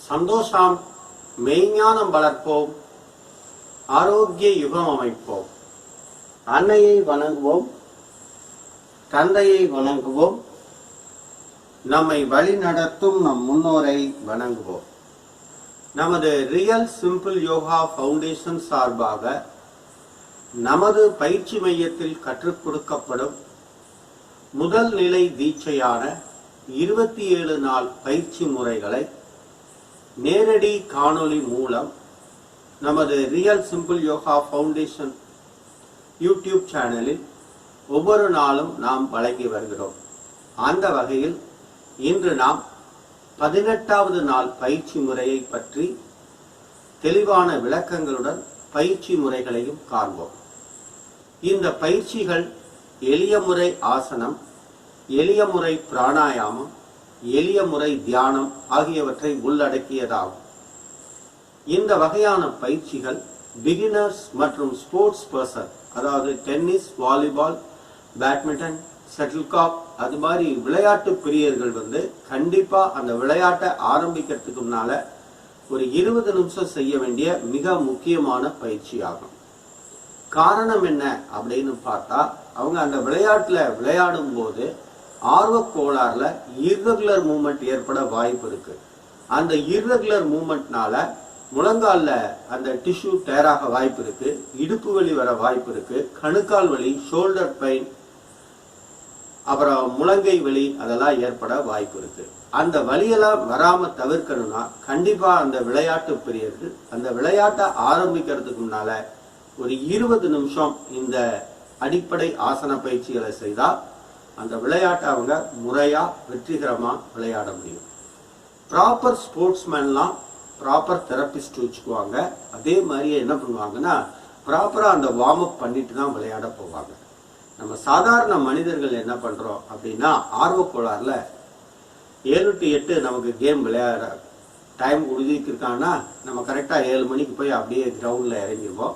சந்தோஷம் மெய்ஞானம் வளர்ப்போம், ஆரோக்கிய யுகம் அமைப்போம். அன்னையை வணங்குவோம், தந்தையை வணங்குவோம், நம்மை வழி நடத்தும் நம் முன்னோரை வணங்குவோம். நமது ரியல் சிம்பிள் யோகா ஃபவுண்டேஷன் சார்பாக நமது பயிற்சி மையத்தில் கற்றுக் கொடுக்கப்படும் முதல் நிலை தீட்சையான 27 நாள் பயிற்சி முறைகளை நேரடி காணொளி மூலம் நமது real simple yoga foundation YouTube சேனலில் ஒவ்வொரு நாளும் நாம் வழங்கி வருகிறோம். அந்த வகையில் இன்று நாம் 18வது நாள் பயிற்சி முறையை பற்றி தெளிவான விளக்கங்களுடன் பயிற்சி முறைகளையும் காண்போம். இந்த பயிற்சிகள் எளிய முறை ஆசனம், எளிய முறை பிராணாயாமம், எளிய முறை தியானம் ஆகியவற்றை உள்ளடக்கியதாகும். இந்த வகையான பயிற்சிகள் பிகினர்ஸ் மற்றும் ஸ்போர்ட்ஸ் பர்சன், அதாவது டென்னிஸ், வாலிபால், பேட்மிண்டன், ஷட்டில்காக் அது மாதிரி விளையாட்டு பிரியர்கள் கண்டிப்பா அந்த விளையாட்டை ஆரம்பிக்கிறதுக்கு முன்னால ஒரு 20 நிமிஷம் செய்ய வேண்டிய மிக முக்கியமான பயிற்சி ஆகும். காரணம் என்ன அப்படின்னு பார்த்தா, அவங்க அந்த விளையாட்டுல விளையாடும் போது ஆர்வ கோளாறுல இர்ரெகுலர் மூவ்மெண்ட் ஏற்பட வாய்ப்பு இருக்கு. அந்த இர்ரெகுலர் மூவ்மெண்ட்னால முழங்கால்ல அந்த டிஷ்யூ டேராக வாய்ப்பு இருக்கு, இடுப்பு வலி வர வாய்ப்பு இருக்கு, கணுக்கால் வலி, ஷோல்டர் பெயின், அப்புறம் முழங்கை வலி அதெல்லாம் ஏற்பட வாய்ப்பு இருக்கு. அந்த வலியெல்லாம் வராம தவிர்க்கணும்னா கண்டிப்பா அந்த விளையாட்டு பிரியர்கள் அந்த விளையாட்டை ஆரம்பிக்கிறதுக்கு முன்னால ஒரு 20 நிமிஷம் இந்த அடிப்படை ஆசன பயிற்சிகளை செய்தால் அந்த விளையாட்டை அவங்க முறையா வெற்றிகரமா விளையாட முடியும். ப்ராப்பர் ஸ்போர்ட்ஸ்மேன்லாம் ப்ராப்பர் தெரபிஸ்ட் வச்சுக்குவாங்க. அதே மாதிரியே என்ன பண்ணுவாங்கன்னா ப்ராப்பரா அந்த வார்ம் அப் பண்ணிட்டு தான் விளையாட போவாங்க. நம்ம சாதாரண மனிதர்கள் என்ன பண்றோம் அப்படின்னா ஆர்வ கோளாறுல 7 to 8 நமக்கு கேம் விளையாட டைம் ஒதுக்கிருக்காங்கன்னா நம்ம கரெக்டா 7 மணிக்கு போய் அப்படியே கிரவுண்ட்ல இறங்கிடுவோம்.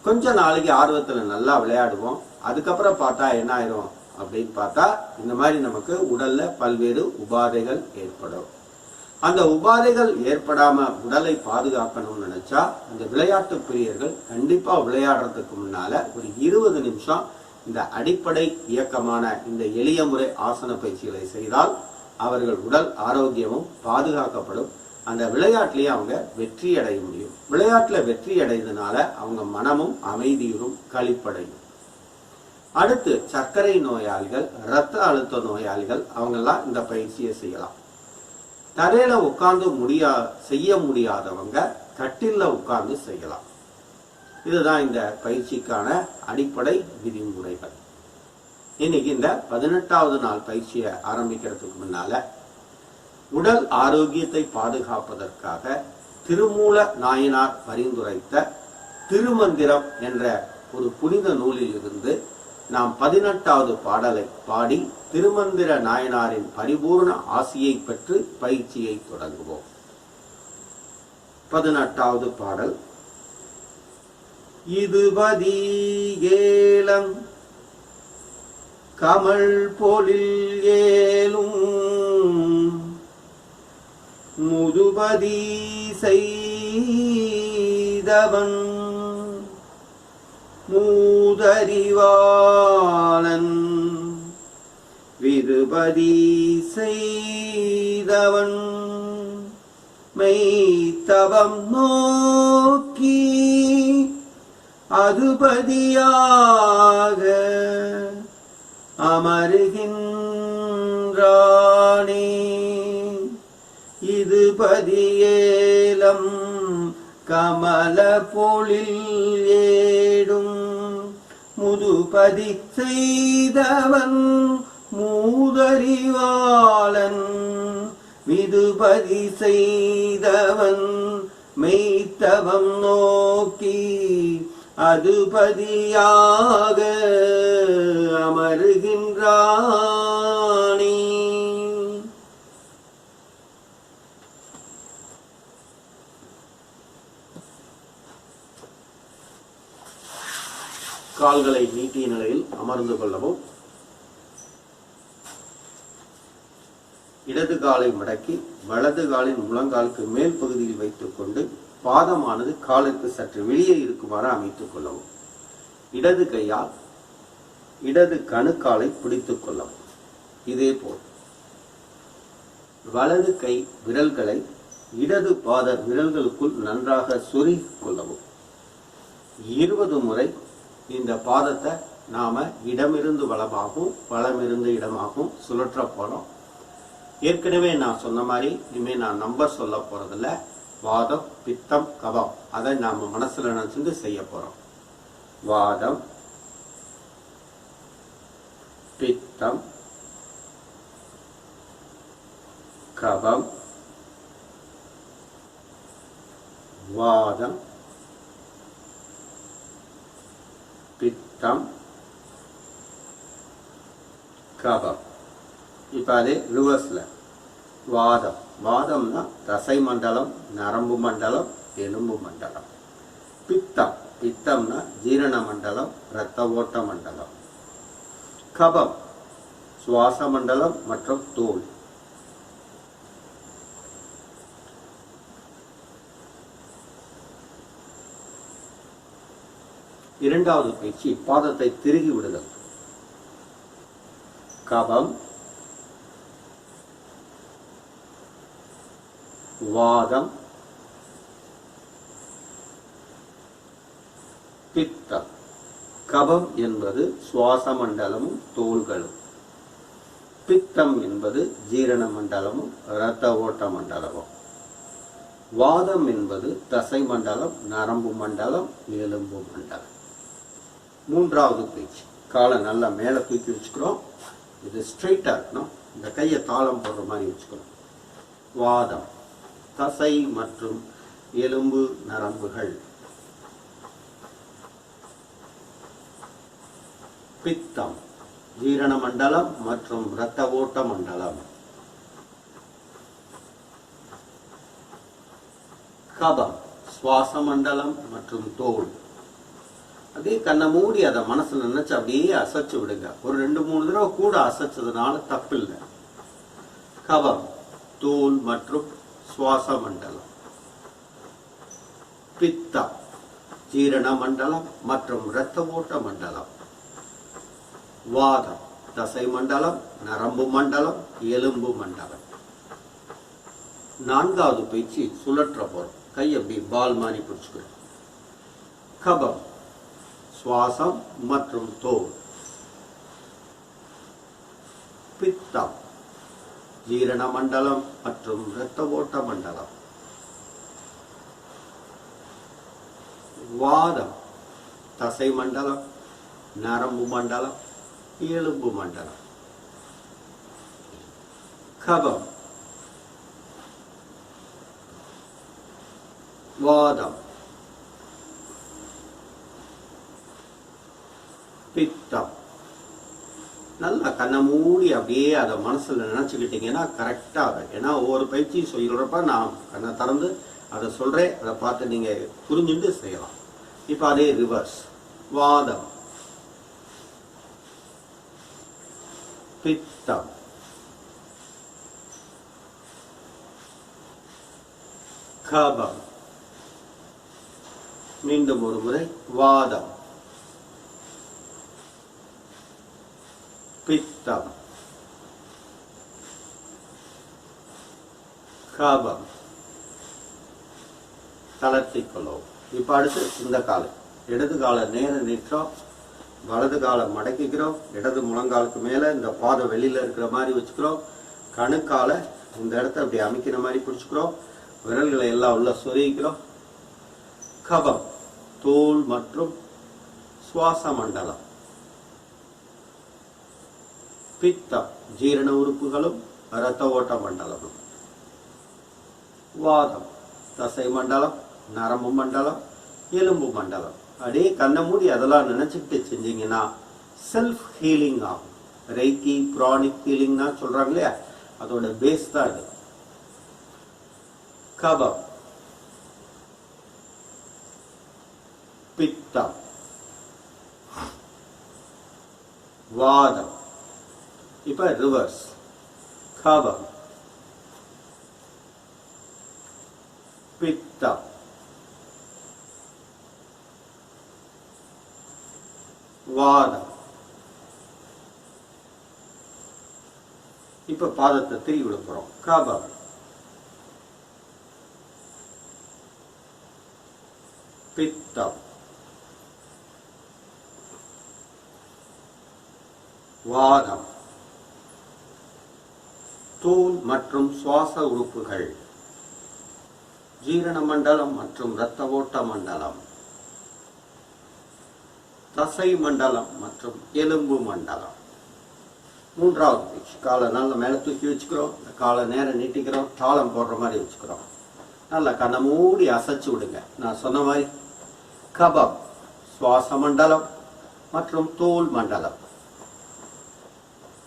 கொஞ்ச நாளைக்கு ஆர்வத்துல நல்லா விளையாடுவோம். அதுக்கப்புறம் பார்த்தா என்ன ஆயிரும் அப்படின்னு பார்த்தா இந்த மாதிரி நமக்கு உடல்ல பல்வேறு உபாதைகள் ஏற்படும். அந்த உபாதைகள் ஏற்படாம உடலை பாதுகாக்கணும்னு நினைச்சா அந்த விளையாட்டு பிரியர்கள் கண்டிப்பா விளையாடுறதுக்கு முன்னால ஒரு 20 நிமிஷம் இந்த அடிப்படை இயக்கமான இந்த எளிய முறை ஆசன பயிற்சிகளை செய்தால் அவர்கள் உடல் ஆரோக்கியமும் பாதுகாக்கப்படும். அந்த விளையாட்டிலேயே அவங்க வெற்றி அடைய முடியும். விளையாட்டுல வெற்றி அடைந்ததுனால அவங்க மனமும் அமைதியுறும், களிப்படையும். அடுத்து சர்க்கரை நோயாளிகள், இரத்த அழுத்த நோயாளிகள் அவங்கெல்லாம் இந்த பயிற்சியை செய்யலாம். தரையில உட்கார்ந்து செய்ய முடியாதவங்க கட்டில்ல உட்கார்ந்து செய்யலாம். இதுதான் இந்த பயிற்சிக்கான அடிப்படை விதிமுறைகள். இன்னைக்கு இந்த 18வது நாள் பயிற்சியை ஆரம்பிக்கிறதுக்கு முன்னால உடல் ஆரோக்கியத்தை பாதுகாப்பதற்காக திருமூல நாயனார் பரிந்துரைத்த திருமந்திரம் என்ற ஒரு புனித நூலில் இருந்து நாம் 18வது பாடலை பாடி திருமந்திர நாயனாரின் பரிபூர்ண ஆசியை பெற்று பயிற்சியை தொடங்குவோம். 18வது பாடல். இதுபதி ஏலம் கமல் பொழில் ஏலும் முதுபதி செய்தவன் மூதறிவாளன் விதுபதி செய்தவன் மெய்த்தவம் நோக்கி அதுபதியாக அமருகின்றானே. இது பதியேலம் கமல பொழில் ஏடும் முதுபதி செய்தவன் மூதறிவாளன் விதுபதி செய்தவன் மெய்த்தவம் நோக்கி அதுபதியாக அமருகின்றானே. கால்களை நீட்டிய நிலையில் அமர்ந்து கொள்ளவும். இடது காலை மடக்கி வலது காலின் முழங்காலுக்கு மேல் பகுதியில் வைத்துக் கொண்டு பாதமானது காலுக்கு சற்று வெளியே இருக்குமாறு அமைத்துக் கொள்ளவும். இடது கையால் இடது கணுக்காலை பிடித்துக் கொள்ளவும். இதேபோல் வலது கை விரல்களை இடது பாத விரல்களுக்குள் நன்றாக சொருகிக் கொள்ளவும். 20 முறை இந்த பாதத்தை நாம இடமிருந்து வலமாகவும் வலமிருந்து இடமாகவும் சுழற்ற போறோம். ஏற்கனவே நான் சொன்ன மாதிரி இனிமே நான் நம்பர் சொல்ல போறதில்ல. வாதம், பித்தம், கபம் அதை நாம மனசுல நினைச்சுட்டு செய்ய போறோம். வாதம், பித்தம், கபம், வாதம், பித்தம், கபம். இப்ப அதே ரிவர்ஸ்ல வாதம். வாதம்னா தசை மண்டலம், நரம்பு மண்டலம், எலும்பு மண்டலம். பித்தம். பித்தம்னா ஜீரண மண்டலம், இரத்த ஓட்ட மண்டலம். கபம் சுவாச மண்டலம் மற்றும் தோல். இரண்டாவது பயிற்சி பாதத்தை திருகி விடுதல். கபம், வாதம், பித்தம். கபம் என்பது சுவாச மண்டலமும் தோள்களும். பித்தம் என்பது ஜீரண மண்டலமும் இரத்த ஓட்ட மண்டலமும். வாதம் என்பது தசை மண்டலம், நரம்பு மண்டலம், எலும்பு மண்டலம். மூன்றாவது பயிற்சி காலை நல்லா மேல தூக்கி வச்சுக்கிறோம். இது ஸ்ட்ரைட்டா இருக்கணும். இந்த கையை தாளம் போடுற மாதிரி வச்சுக்கிறோம். வாதம் தசை மற்றும் எலும்பு நரம்புகள். பித்தம் ஜீரண மண்டலம் மற்றும் இரத்த ஓட்ட மண்டலம். கபம் சுவாச மண்டலம் மற்றும் தோல். அதே கண்ணை மூடி அதை மனசுல நினைச்சு அப்படியே அசைச்சு விடுங்க. ஒரு 2-3 தடவை கூட அசைச்சதுனால தப்பில்லை. கபம் தோல் மற்றும் சுவாச மண்டலம். பித்தம் ஜீரண மண்டலம் மற்றும் இரத்த ஓட்ட மண்டலம். வாதம் தசை மண்டலம், நரம்பு மண்டலம், எலும்பு மண்டலம். நான்காவது பயிற்சி சுழற்ற போறோம். கை அப்படி பால் மாதிரி பிடிச்சுக்கணும். கபம் சுவாசம் மற்றும் தோல். பித்தம் ஜீரண மண்டலம் மற்றும் இரத்த ஓட்ட மண்டலம். வாதம் தசை மண்டலம், நரம்பு மண்டலம், எலும்பு மண்டலம். கபம் வாதம், பித்தம். நல்லா கண்ணை மூடி அப்படியே அதை மனசுல நினைச்சுக்கிட்டீங்கன்னா கரெக்டா. ஏன்னா ஒவ்வொரு பயிற்சி சொல்றப்ப நான் கண்ணை திறந்து அதை சொல்றேன். அதை பார்த்து நீங்க புரிஞ்சுட்டு செய்யலாம். இப்ப அதே ரிவர்ஸ். வாதம், பித்தம், கபம். மீண்டும் ஒரு முறை. வாதம், பித்தம், கபம். தளர்த்திக் கொள்ளும். இப்ப அடுத்து இந்த காலை இடது காலை நேர நீட்டுறோம். வலது காலை மடக்கிக்கிறோம். இடது முழங்காலுக்கு மேல இந்த பாதம் வெளியில இருக்கிற மாதிரி வச்சுக்கிறோம். கணுக்கால இந்த இடத்த அப்படி அமைக்கிற மாதிரி பிடிச்சுக்கிறோம். விரல்களை எல்லாம் உள்ள சொருகிக்கிறோம். கபம் தோல் மற்றும் சுவாச மண்டலம். பித்தம் ஜீரண உறுப்புகளும் இரத்த ஓட்ட மண்டலமும். வாதம் தசை மண்டலம், நரம்பு மண்டலம், எலும்பு மண்டலம். அப்படியே கண்ணை மூடி அதெல்லாம் நினைச்சுக்கிட்டு செஞ்சீங்கன்னா செல்ஃப் ஹீலிங் ஆகும். ரெய்கி பிரானிக் ஹீலிங்னா சொல்றாங்க இல்லையா, அதோட பேஸ் தான் இது. கபம், பித்தம், வாதம். இப்ப ரிவர்ஸ். கபம், பித்தம், வாதம். இப்ப பாதத்தை திரும்பி விடுக்கிறோம். கபம், பித்தம், வாதம். தோல் மற்றும் சுவாச உறுப்புகள், ஜீரண மண்டலம் மற்றும் இரத்த ஓட்ட மண்டலம், தசை மண்டலம் மற்றும் எலும்பு மண்டலம். மூன்றாவது பயிற்சி. காலை நல்ல மேல தூக்கி வச்சுக்கிறோம். இந்த காலை நேரம் நீட்டிக்கிறோம். தாளம் போடுற மாதிரி வச்சுக்கிறோம். நல்லா கண்ணை மூடி அசைச்சு விடுங்க. நான் சொன்ன மாதிரி கபம் சுவாச மண்டலம் மற்றும் தோல் மண்டலம்,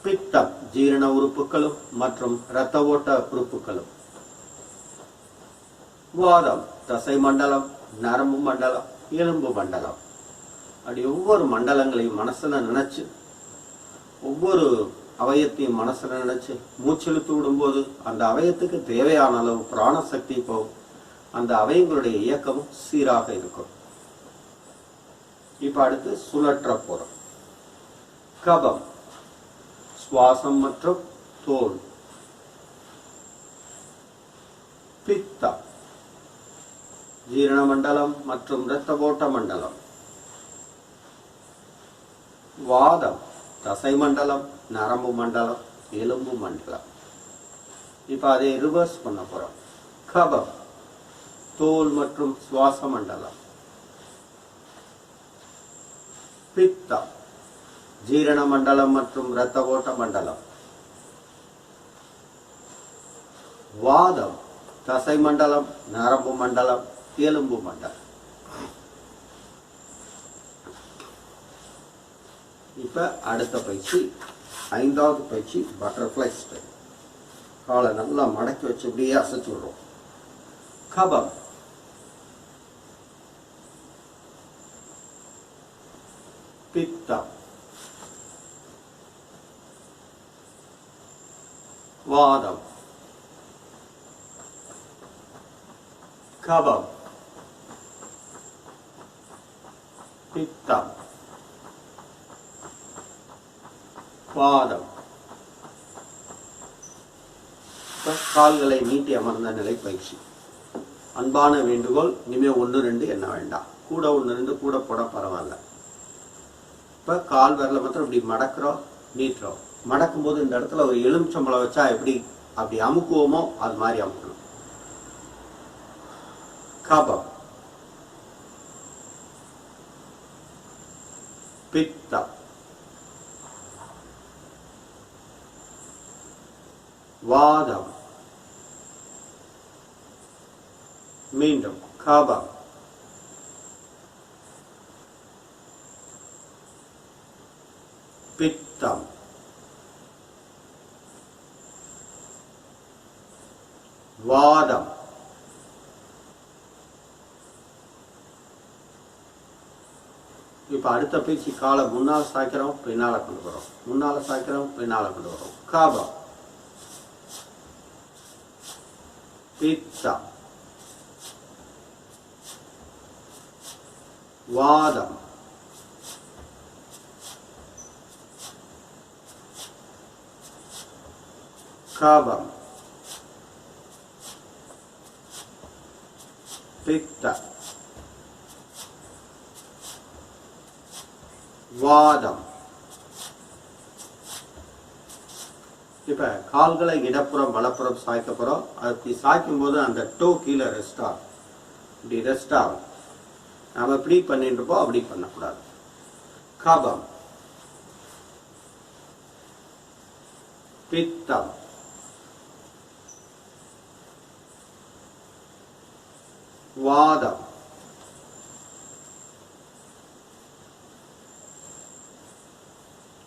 பித்தம் ஜீரண உறுப்புகளும் மற்றும் இரத்த ஓட்ட உறுப்புகளும், வாதம் தசை மண்டலம், நரம்பு மண்டலம், எலும்பு மண்டலம். அப்படி ஒவ்வொரு மண்டலங்களையும் மனசுல நினைச்சு, ஒவ்வொரு அவயத்தையும் மனசுல நினைச்சு மூச்செழுத்து விடும்போது அந்த அவயத்துக்கு தேவையான அளவு பிராண சக்தி போகும். அந்த அவயங்களுடைய இயக்கமும் சீராக இருக்கும். இப்ப அடுத்து சுழற்ற போறோம். கபம் சுவாசம் மற்றும் தோல், பித்தம் ஜீரண மண்டலம் மற்றும் இரத்த ஓட்ட மண்டலம், வாதம் தசை மண்டலம், நரம்பு மண்டலம், எலும்பு மண்டலம். இப்ப அதை ரிவர்ஸ் பண்ண போறோம். கபம் தோல் மற்றும் சுவாச மண்டலம், பித்தம் ஜீரண மண்டலம் மற்றும் இரத்த ஓட்ட மண்டலம், வாதம் தசை மண்டலம், நரம்பு மண்டலம், எலும்பு மண்டலம். இப்ப அடுத்த பயிற்சி, ஐந்தாவது பயிற்சி பட்டர்ஃப்ளை ஸ்டைல். காலை நல்லா மடக்கி வச்சு இப்படியே அசைச்சு விடுறோம். கபம் பித்தம் வாதம் கபம் பித்தம் வாதம். கால்களை நீட்டி அமர்ந்த நிலை பயிற்சி. அன்பான வேண்டுகோள், இனிமே 1 2 என்ன வேண்டாம். கூட 1 2 கூட போட பரவாயில்ல. இப்ப கால் விரல மாத்திரம் இப்படி மடக்கிறோம், நீட்டுறோம். மடக்கும் போது இந்த இடத்துல ஒரு எலுமிச்சம்பழம் வச்சா எப்படி அப்படி அமுக்குவோமோ அது மாதிரி அமுக்கணும். கபம் பித்தம் வாதம், மீண்டும் கபம் பித்தம் வாதம். இப்ப அடுத்த பயிற்சி. காலை முன்னால சாய்க்கிறோம், பின்னால கொண்டு வரோம். முன்னால சாய்க்கிறோம், பின்னால கொண்டு வரோம். கபம் பித்தம் வாதம் கபம் பித்தம் வாதம். இப்ப கால்களை இடப்புறம் வலப்புறம் சாய்க்க போறோம். அப்படி சாய்க்கும் போது அந்த டோ கீழே ரெஸ்ட் ஆகும். இப்படி ரெஸ்ட் ஆகும். நாம இப்படி பண்ணிட்டு இருப்போம், அப்படி பண்ணக்கூடாது. கபம் பித்தம் வாதம்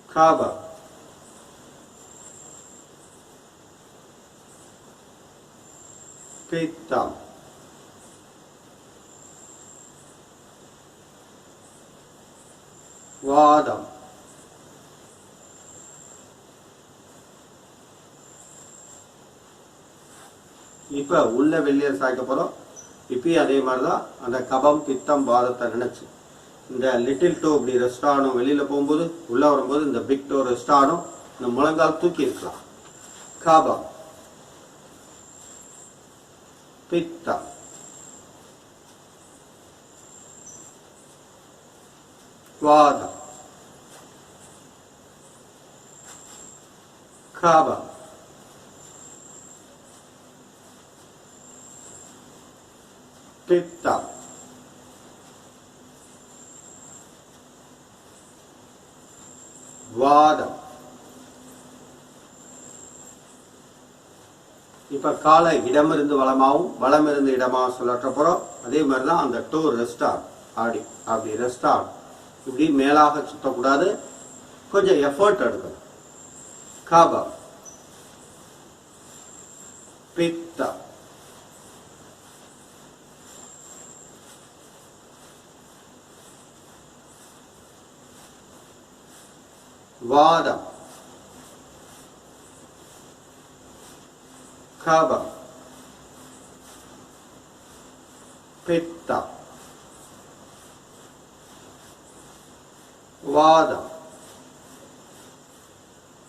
கபம் பித்தம் வாதம் இப்ப உள்ள வெளியே சாய்க்க போறோம். இப்பயும் அதே மாதிரி தான் அந்த கபம் பித்தம் வாதத்தை நினைச்சு இந்த லிட்டில் டோ இப்படி ரெஸ்ட் ஆகணும், வெளியில போகும்போது உள்ள வரும்போது இந்த பிக் டோ ரெஸ்ட் ஆகணும், இந்த முழங்கால் தூக்கி இருக்கலாம். கபம் பித்தம் வாதம் கபம் பித்தம் வாதம். இப்ப காலை இடமிருந்து வலமாவும் வலமிருந்து இடமாவும் சொல்லட்ட போறோம். அதே மாதிரிதான் அந்த டோ ரெஸ்ட் ஆகும். அப்படி ரெஸ்ட் ஆகும். இப்படி மேலாக சுத்தக்கூடாது, கொஞ்சம் எஃபர்ட் எடுக்கணும். கபம் பித்தம் வாதம் கபம் பித்தம் வாதம்.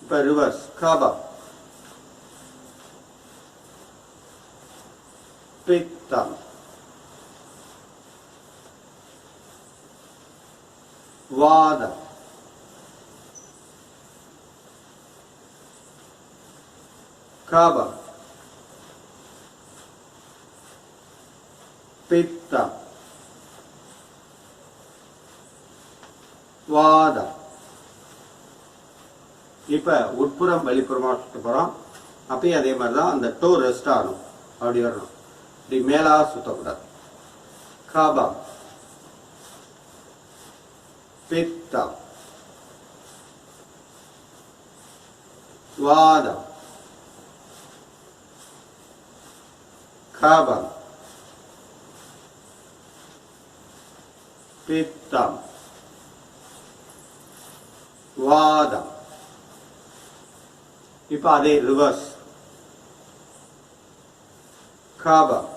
இப்ப ரிவர்ஸ். கபம் பித்தம் வாதம் கபம் பித்தம் வாதம். இப்ப உட்புறம் வெளிப்புறமா சுத்த போறோம். அப்பயும் அதே மாதிரிதான் அந்த டோ ரெஸ்ட் ஆகணும், அப்படி வரணும், இப்படி மேலா சுத்தக்கூடாது. கபம் பித்தம் வாதம் கபம் பித்தம் வாதம். இப்ப அதே ரிவர்ஸ். கபம்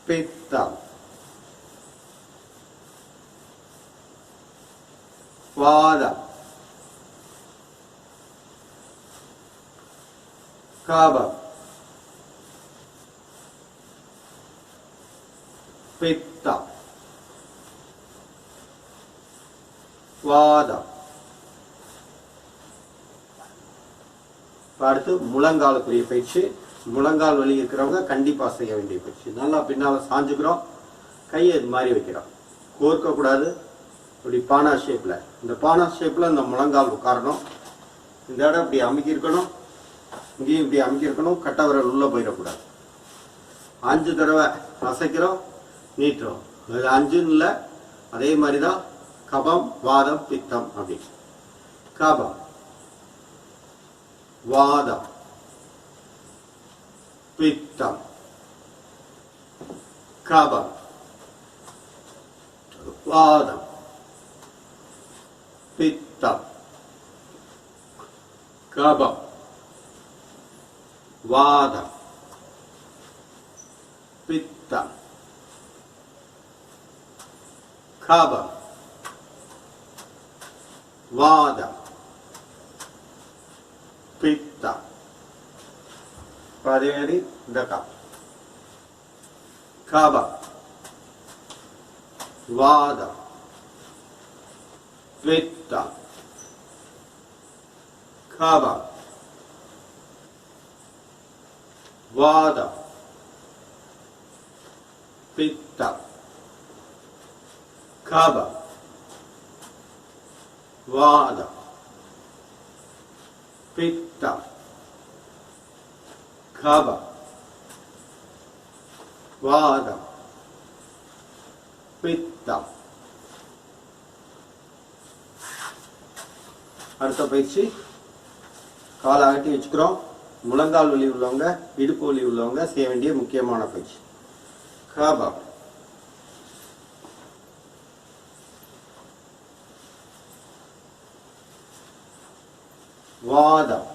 பித்தம் வாதம் கபம் பித்தம் வாதம். அடுத்து முழங்காலுக்குரிய பயிற்சி. முழங்கால் வலி இருக்கிறவங்க கண்டிப்பா செய்ய வேண்டிய பயிற்சி. நல்லா பின்னால சாஞ்சுக்கிறோம், கையை இது மாதிரி வைக்கிறோம், கோர்க்க கூடாது. இப்படி பானா ஷேப்ல, இந்த பானா ஷேப்ல இந்த முழங்கால் உட்காரணும். இந்த இடம் இப்படி அமுக்கி இருக்கணும், இங்கேயும் இப்படி அமுக்கி இருக்கணும். கட்டை விரல் உள்ள போயிடக்கூடாது. 5 தடவை அசைக்கிறோம், நீட்டுறோம். அது 5ன்னு இல்லை, அதே மாதிரிதான் கபம் வாதம் பித்தம். அப்படி கபம் வாதம் பித்தம் கபம் வாதம் பித்தம் கபம் வாதம் பித்தம் கபம் வாதம் பித்தம். அதே மாதிரி இந்த கபம் வாதம் பித்தம் கபம் வாதம் பித்தம் கபம் வாதம் பித்தம் கபம் வாதம் பித்தம். அடுத்த பயிற்சி காலை அகட்டி வச்சுக்கிறோம். முழங்கால் வலி உள்ளவங்க, இடுப்பு வலி உள்ளவங்க செய்ய வேண்டிய முக்கியமான பயிற்சி. கபம் வாதம்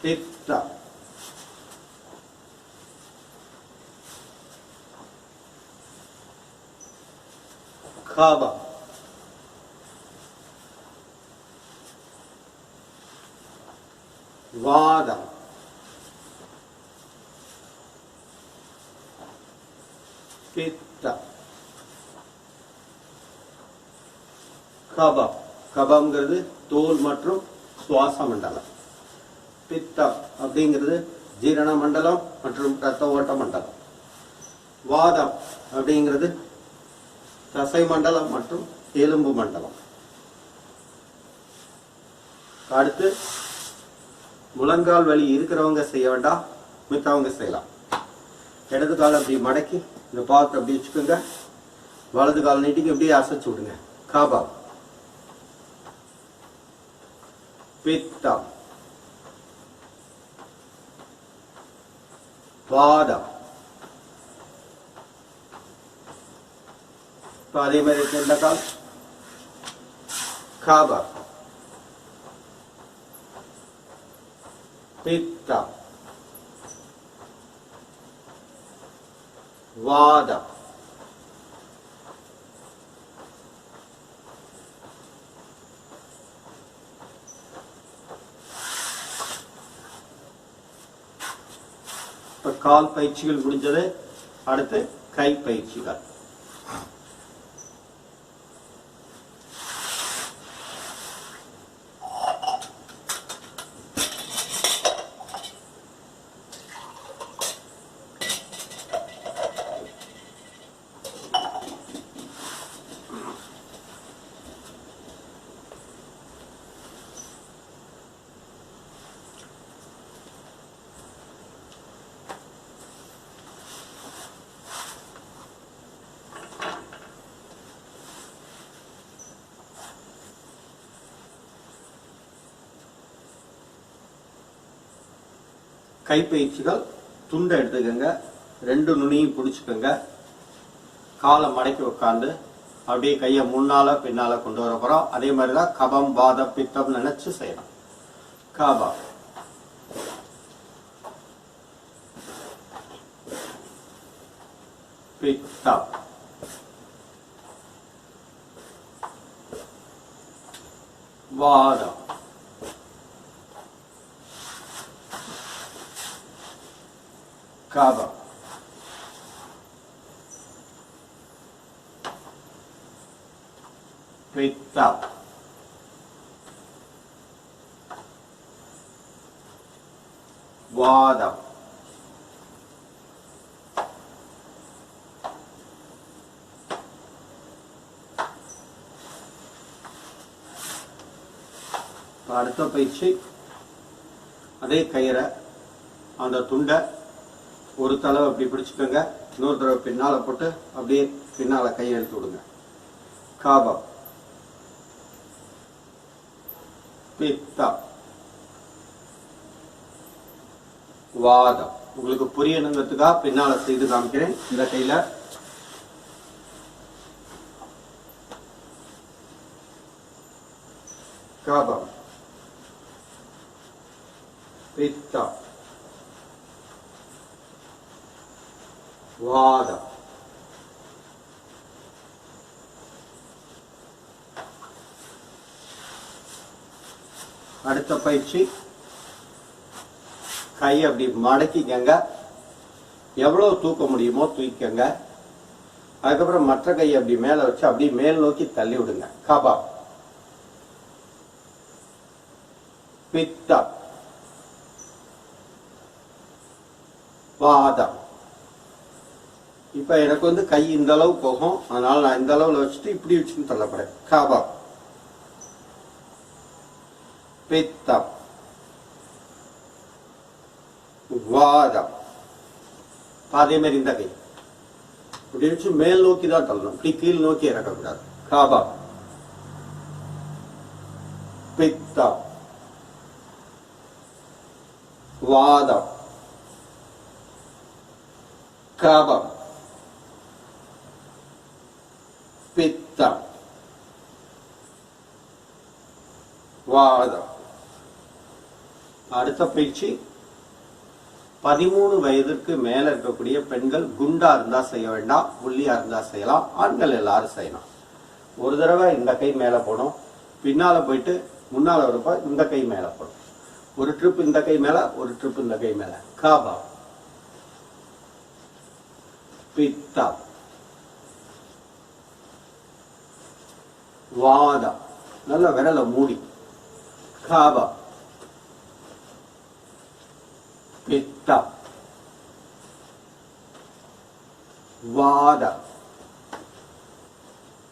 பித்தா, கபா, வாதம், பித்தா, கபம். கபம்ங்கிறது தோல் மற்றும் சுவாச மண்டலம். பித்தம் அப்படிங்கிறது ஜீரண மண்டலம் மற்றும் இரத்த ஓட்ட மண்டலம். வாதம் அப்படிங்கிறது தசை மண்டலம் மற்றும் எலும்பு மண்டலம். அடுத்து முழங்கால் வலி இருக்கிறவங்க செய்ய வேண்டாம், மித்தவங்க செய்யலாம். இடது கால் அப்படி மடக்கி இந்த பாத்து அப்படி வச்சுக்கோங்க, வலது கால் நீட்டிக்கு அப்படியே அசைச்சு விடுங்க. கபம், பித்தம், வாதம். அதே மாதிரி இந்த கால் கபம், பித்தம், வாதம். கால் பயிற்சிகள் முடிஞ்சது. அடுத்து கை பயிற்சிகள். கைப்பயிற்சிகள். துண்டை எடுத்துக்கங்க, 2 நுனியும் பிடிச்சுக்கோங்க, காலை மடக்கி உட்காந்து அப்படியே கையை முன்னால பின்னால கொண்டு வர போறோம். அதே மாதிரிதான் கபம், வாதம், பித்தம் நினைச்சு செய்யணும். கபம், பித்தம், வாதம், கபம், பித்தம், வாதம், அடுத்த பயிற்சி. அதே கயிறை அந்த துண்டை ஒரு தடவை அப்படி பிடிச்சுக்கோங்க, இன்னொரு தடவை பின்னால போட்டு அப்படியே பின்னால கையை எடுத்து விடுங்க. கபம், பித்தம், வாதம். உங்களுக்கு புரியணுங்கிறதுக்காக பின்னால செய்து காமிக்கிறேன். இந்த கையில கபம், பித்தம், வாதம். அடுத்த பயிற்சி. கை அப்படி மடக்கிக்கங்க, எவ்வளவு தூக்க முடியுமோ தூக்கிக்கங்க. அதுக்கப்புறம் மற்ற கையை அப்படி மேல வச்சு அப்படியே மேல் நோக்கி தள்ளி விடுங்க. கபம், பித்தம், வாதம். இப்ப எனக்கு வந்து கை இந்த அளவு போகும், அதனால நான் இந்த அளவுல வச்சுட்டு இப்படி வச்சுன்னு தள்ளப்படுறேன். கபம், பித்தம், வாதம். அதே மாதிரி இந்த கை இப்படி வச்சு மேல் நோக்கி தான் தள்ளணும், இப்படி கீழ் நோக்கி இறக்கக்கூடாது. கபம், பித்தம், வாதம், கபம், பித்தம், வாதம். அடுத்த பயிற்சி 13 வயதிற்கு மேல இருக்கக்கூடிய பெண்கள் குண்டா இருந்தா செய்ய வேண்டாம், ஒல்லியா இருந்தா செய்யலாம். ஆண்கள் எல்லாரும் செய்யலாம். ஒரு தடவை இந்த கை மேல போடும், பின்னால போயிட்டு முன்னால வரப்ப இந்த கை மேல போடும். ஒரு ட்ரிப் இந்த கை மேல, ஒரு ட்ரிப் இந்த கை மேல. காபா பித்தா வாதா, நல்ல விரல மூடி. காபா பித்தா வாதா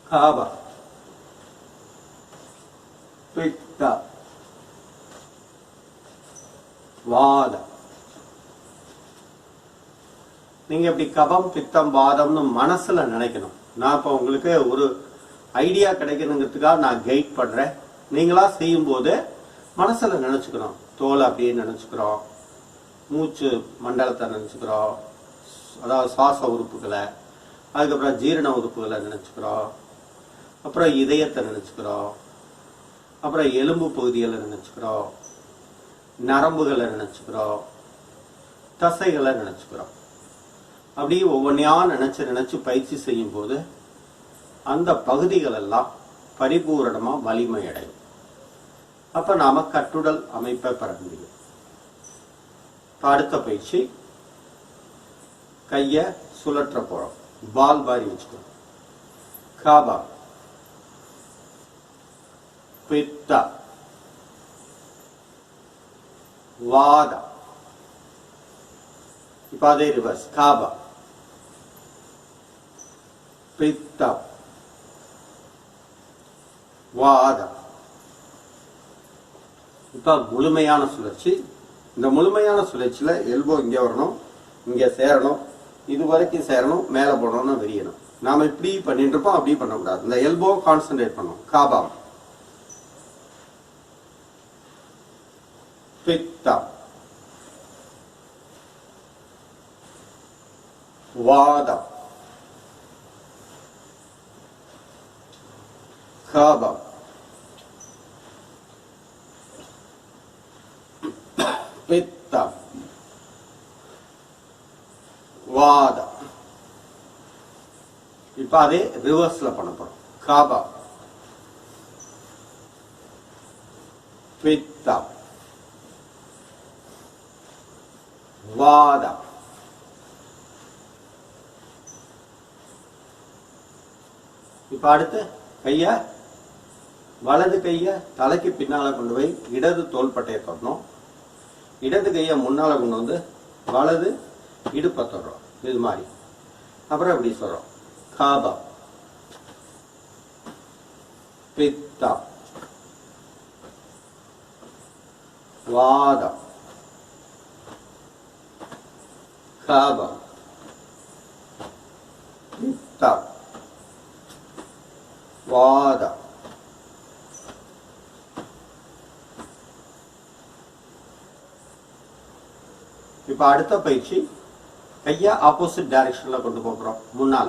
காபா பித்தா வாதம். நீங்க இப்படி கபம் பித்தம் வாதம்னு மனசுல நினைக்கணும். நான் இப்ப உங்களுக்கு ஒரு ஐடியா கிடைக்கணுங்கிறதுக்காக நான் கைட் பண்றேன். நீங்களா செய்யும் போது மனசுல நினைச்சுக்கிறோம். தோலை அப்படியே நினைச்சுக்கிறோம், மூச்சு மண்டலத்தை நினைச்சுக்கிறோம், அதாவது சுவாச உறுப்புகளை, அதுக்கப்புறம் ஜீரண உறுப்புகளை நினைச்சுக்கிறோம், அப்புறம் இதயத்தை நினைச்சுக்கிறோம், அப்புறம் எலும்பு பகுதிகளை நினைச்சுக்கிறோம், நரம்புகளை நினைச்சுக்கிறோம், தசைகளை நினைச்சுக்கிறோம். அப்படியே ஒவ்வொன்றையா நினைச்சு நினைச்சு பயிற்சி செய்யும் போது அந்த பகுதிகள் எல்லாம் பரிபூரணமா வலிமை அடையும். அப்ப நாம கட்டுடல் அமைப்பை பெற முடியும். அடுத்த பயிற்சி, கைய சுழற்ற போறோம். பால் பாரி வச்சுக்கோ. காபா பித்தா வாதா. இப்ப அதே ரிவர்ஸ். காபா பித்தா வாதா. இப்ப முழுமையான சுழற்சி. இந்த முழுமையான சுழற்சியில எல்போ இங்க வரணும், இங்க சேரணும், இது வரைக்கும் சேரணும், மேல போனோம்னா விரியணும். நாம இப்படி பண்ணிட்டு இருப்போம், அப்படி பண்ணக்கூடாது. இந்த எல்போ கான்சென்ட்ரேட் பண்ணும். காபா பித்தா வாதா காபா பித்தா வாதா. இப்ப அதே ரிவர்ஸ்ல பண்ண போறோம். காபா பித்தா வாதா. இப்ப அடுத்து கைய, வலது கைய தலைக்கு பின்னால கொண்டு போய் இடது தோள்பட்டையை தொடணும். இடது கைய முன்னால கொண்டு வந்து வலது இடுப்பை தொடரும். இது மாதிரி. அப்புறம் இப்படி சொல்றோம். காபா பித்தா வாதா காபா பித்தா வாதா. இப்ப அடுத்த பயிற்சி, கைய ஆப்போசிட் டைரக்ஷன்ல கொண்டு போகிறோம். முன்னால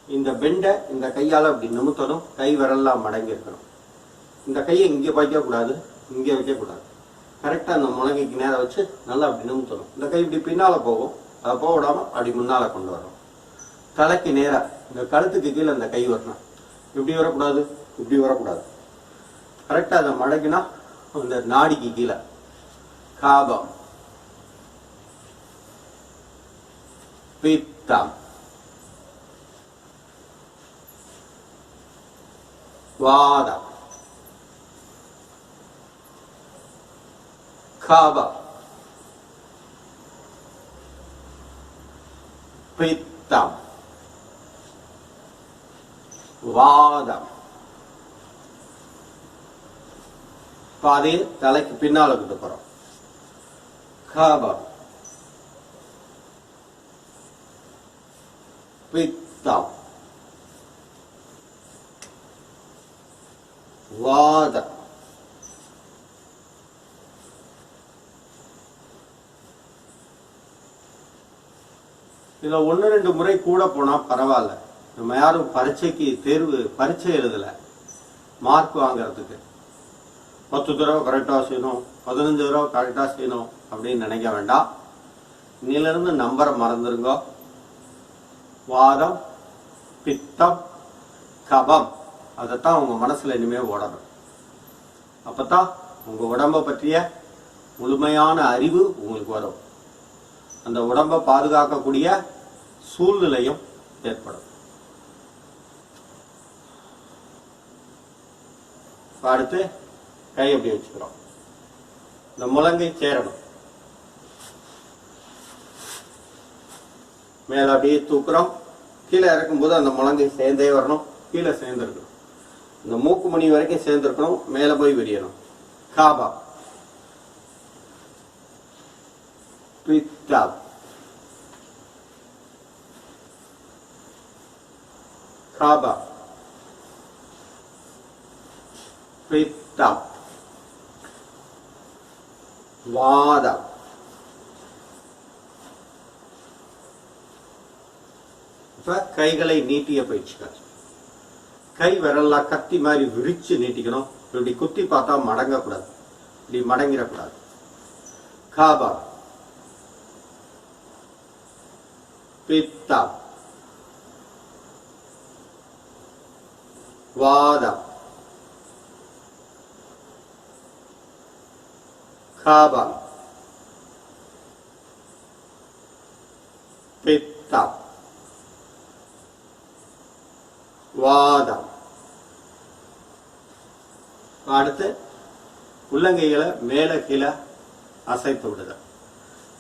இந்த பெண்டை இந்த கையால அப்படி நிமித்தணும். கை விரல்லாம் மடங்கி இருக்கணும். இந்த கையை இங்க வைக்க கூடாது, இங்க வைக்க கூடாது. கரெக்டா அந்த முழங்கைக்கு நேரம் வச்சு நல்லா அப்படி நிமித்தணும். இந்த கை இப்படி பின்னால போகும், அதை போக விடாம அப்படி முன்னால கொண்டு வரணும். தலைக்கு நேரா இந்த கழுத்துக்கு கீழே இந்த கை வரணும். இப்படி வரக்கூடாது, இப்படி வரக்கூடாது. கரெக்டா அதை மடக்கினா இந்த நாடிக்கு கீழே. காபா பித்தா வாதா காபா பித்தா வாதம். பாதி தலைக்கு பின்னால கொண்டு போறோம். காபா பித்தா வாதம். இதுல 1-2 முறை கூட போனா பரவாயில்ல. நம்ம யாரும் பரீட்சைக்கு பரீட்சை எழுதல மார்க் வாங்கறதுக்கு. 10 தடவை கரெக்டாக செய்யணும், 15 தடவை கரெக்டாக செய்யணும் அப்படின்னு நினைக்க வேண்டாம். இன்னிலிருந்து நம்பரை மறந்துருங்க. வாதம், பித்தம், கபம், அதைத்தான் உங்க மனசுல இனிமே ஓடணும். அப்பதான் உங்க உடம்ப பற்றிய முழுமையான அறிவு உங்களுக்கு வரும். அந்த உடம்பை பாதுகாக்கக்கூடிய சூழ்நிலையும் ஏற்படும். அடுத்து கை அப்படி வச்சுக்கிறோம். இந்த முழங்கை சேரணும். மேல அப்படியே தூக்குறோம். கீழே இறக்கும்போது அந்த முழங்கை சேர்ந்தே வரணும். கீழே சேர்ந்துருக்கணும். இந்த மூக்கு மணி வரைக்கும் சேர்ந்துருக்கணும். மேல போய் விரியணும். காபா, பித்தா, காபா, பித்தா, வாதா, இப்ப கைகளை நீட்டிய பயிற்சிகள். கை விரல்லாம் கத்தி மாதிரி விரிச்சு நீட்டிக்கணும். இப்படி குத்தி பார்த்தா மடங்கக்கூடாது, இப்படி மடங்கிடக்கூடாது. காபா, பித்தா, வாதா, காபா, பித்தா, வாதம். அடுத்து உள்ளங்கைகளை மேல கீழே அசைத்து விடுதல்.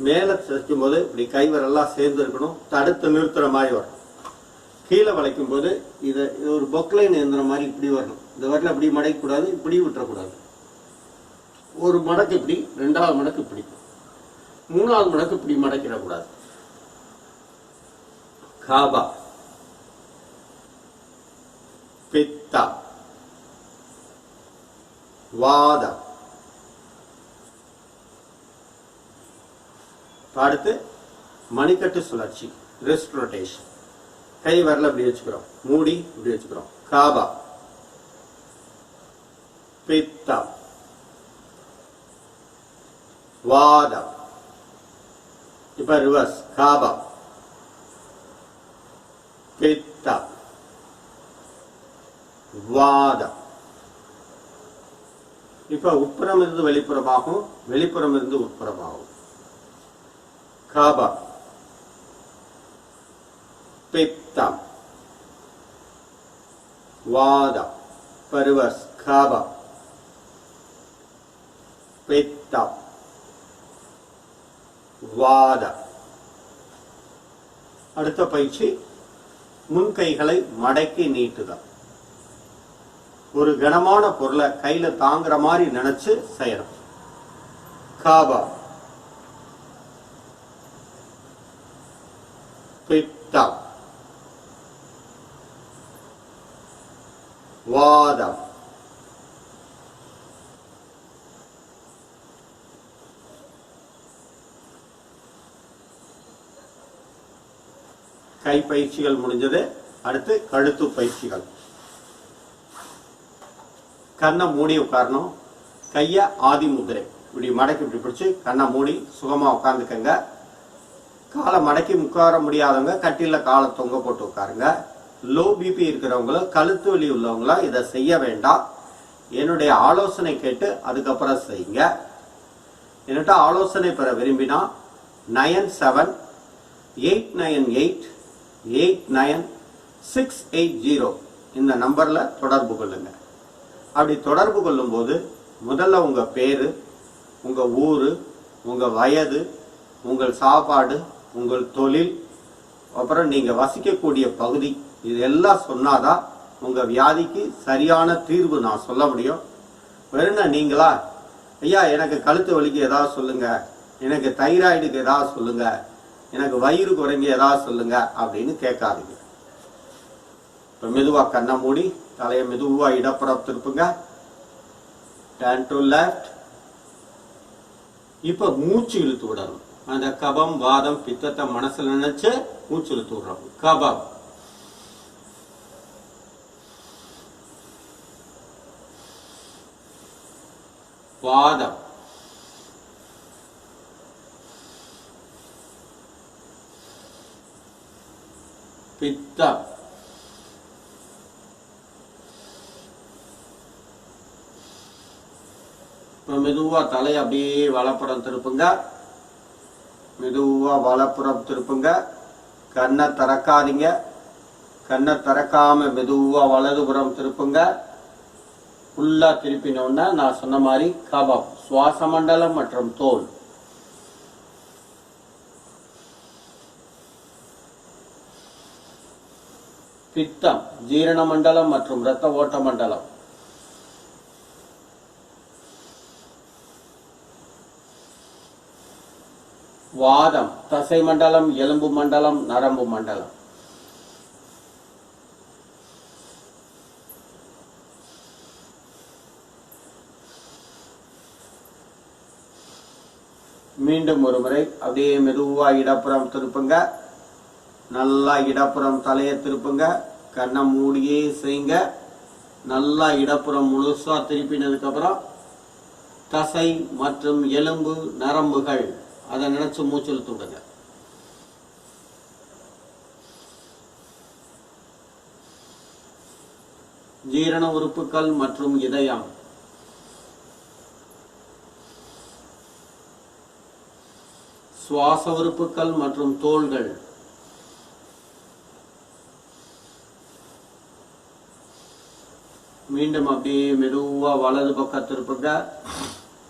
மேல சேர்க்கும் போது இப்படி கைவரெல்லாம் சேர்ந்து இருக்கணும். தடுத்து நிறுத்துற மாதிரி வரணும். கீழே வளைக்கும் போது இது ஒரு பொக்லைன் எந்திர மாதிரி இப்படி வரணும். இந்த வரல இப்படி மடக்கக்கூடாது, இப்படி விட்டுறக்கூடாது. ஒரு மடக்கு இப்படி, 2வது மடக்கு இப்படி, 3வது மடக்கு இப்படி மடக்கிடக்கூடாது. காபா, பித்தா, வாதா. அடுத்து மணிக்கட்டு சுழற்சி, ரிஸ்ட் ரொட்டேஷன். கை வரல இப்படி வச்சுக்கிறோம், மூடி இப்படி வச்சுக்கிறோம். காபா, பித்தா, வாதா. இப்ப ரிவர்ஸ். காபா, பித்தா, வாதம். இப்ப உட்புறம் இருந்து வெளிப்புறமாகும், வெளிப்புறம் இருந்து உட்புறமாகும். காபா, பித்தம், வாதம். ரிவர்ஸ். காபா, பித்தம், வாதம். அடுத்த பயிற்சி முன்கைகளை மடக்கி நீட்டுதல். ஒரு கனமான பொருளை கையில தாங்குற மாதிரி நினைச்சு செய்யணும். காபா, பித்தா, வாதம். கை பயிற்சிகள் முடிஞ்சது. அடுத்து கழுத்து பயிற்சிகள். கண்ணை மூடி உட்காரணும். கைய ஆதி முதிரை இப்படி மடக்கி இப்படி பிடிச்சு கண்ணை மூடி சுகமா உட்காந்துக்கங்க. காலை மடக்கி உட்கார முடியாதவங்க கட்டில காலை தொங்க போட்டு உட்காருங்க. லோ பிபி இருக்கிறவங்களும் கழுத்து வலி உள்ளவங்களும் இதை செய்ய வேண்டாம். என்னுடைய ஆலோசனை கேட்டு அதுக்கப்புறம் செய்யுங்க. என்கிட்ட ஆலோசனை பெற விரும்பினா 9778989680 இந்த நம்பர்ல தொடர்பு கொள்ளுங்க. அப்படி தொடர்பு கொள்ளும் போது முதல்ல உங்க பேரு, உங்க ஊரு, உங்க வயது, உங்கள் சாப்பாடு, உங்கள் தொழில், அப்புறம் நீங்க வசிக்கக்கூடிய பகுதி, இதெல்லாம் சொன்னாதான் உங்க வியாதிக்கு சரியான தீர்வு நான் சொல்ல முடியும். வெறும் நீங்களா ஐயா எனக்கு கழுத்து வலிக்கு ஏதாவது சொல்லுங்க, எனக்கு தைராய்டுக்கு ஏதாவது சொல்லுங்க, எனக்கு வயிறு குறைங்க ஏதாவது சொல்லுங்க அப்படின்னு கேட்காதீங்க. இப்ப மெதுவா கண்ணை மூடி தலையை மெதுவா இடப்புறம் திருப்புங்க. Turn to left. இப்ப மூச்சு இழுத்து விடணும். அந்த கபம் வாதம் பித்தத்தை மனசுல நினைச்சு மூச்சு இழுத்து விடுறோம். கபம், வாதம், பித்தம், மெதுவா தலையை அப்படியே வலப்புறம் திருப்புங்க. மெதுவா வலப்புறம் திருப்புங்க. கண்ணை திறக்காதீங்க. கண்ணை திறக்காம மெதுவா வலதுபுறம் திருப்புங்க. ஃபுல்லா திருப்பினோன்னா நான் சொன்ன மாதிரி கபம், சுவாச மண்டலம் மற்றும் தோல். பித்தம், ஜீரண மண்டலம் மற்றும் இரத்த ஓட்ட மண்டலம். வாதம், தசை மண்டலம், எலும்பு மண்டலம், நரம்பு மண்டலம். மீண்டும் ஒரு முறை அப்படியே மெதுவா இடப்புறம் திருப்புங்க. நல்லா இடப்புறம் தலையை திருப்புங்க. கண்ணை மூடியே செய்யுங்க. நல்லா இடப்புறம் முழுசா திருப்பினதுக்கு அப்புறம் தசை மற்றும் எலும்பு, நரம்புகள் அதை நினைச்சு மூச்சில் தூடுங்க. ஜீரண உறுப்புகள் மற்றும் இதயம். சுவாச உறுப்புகள் மற்றும் தோள்கள். மீண்டும் அப்படியே மெதுவா வலது பக்கம் திருப்புங்க.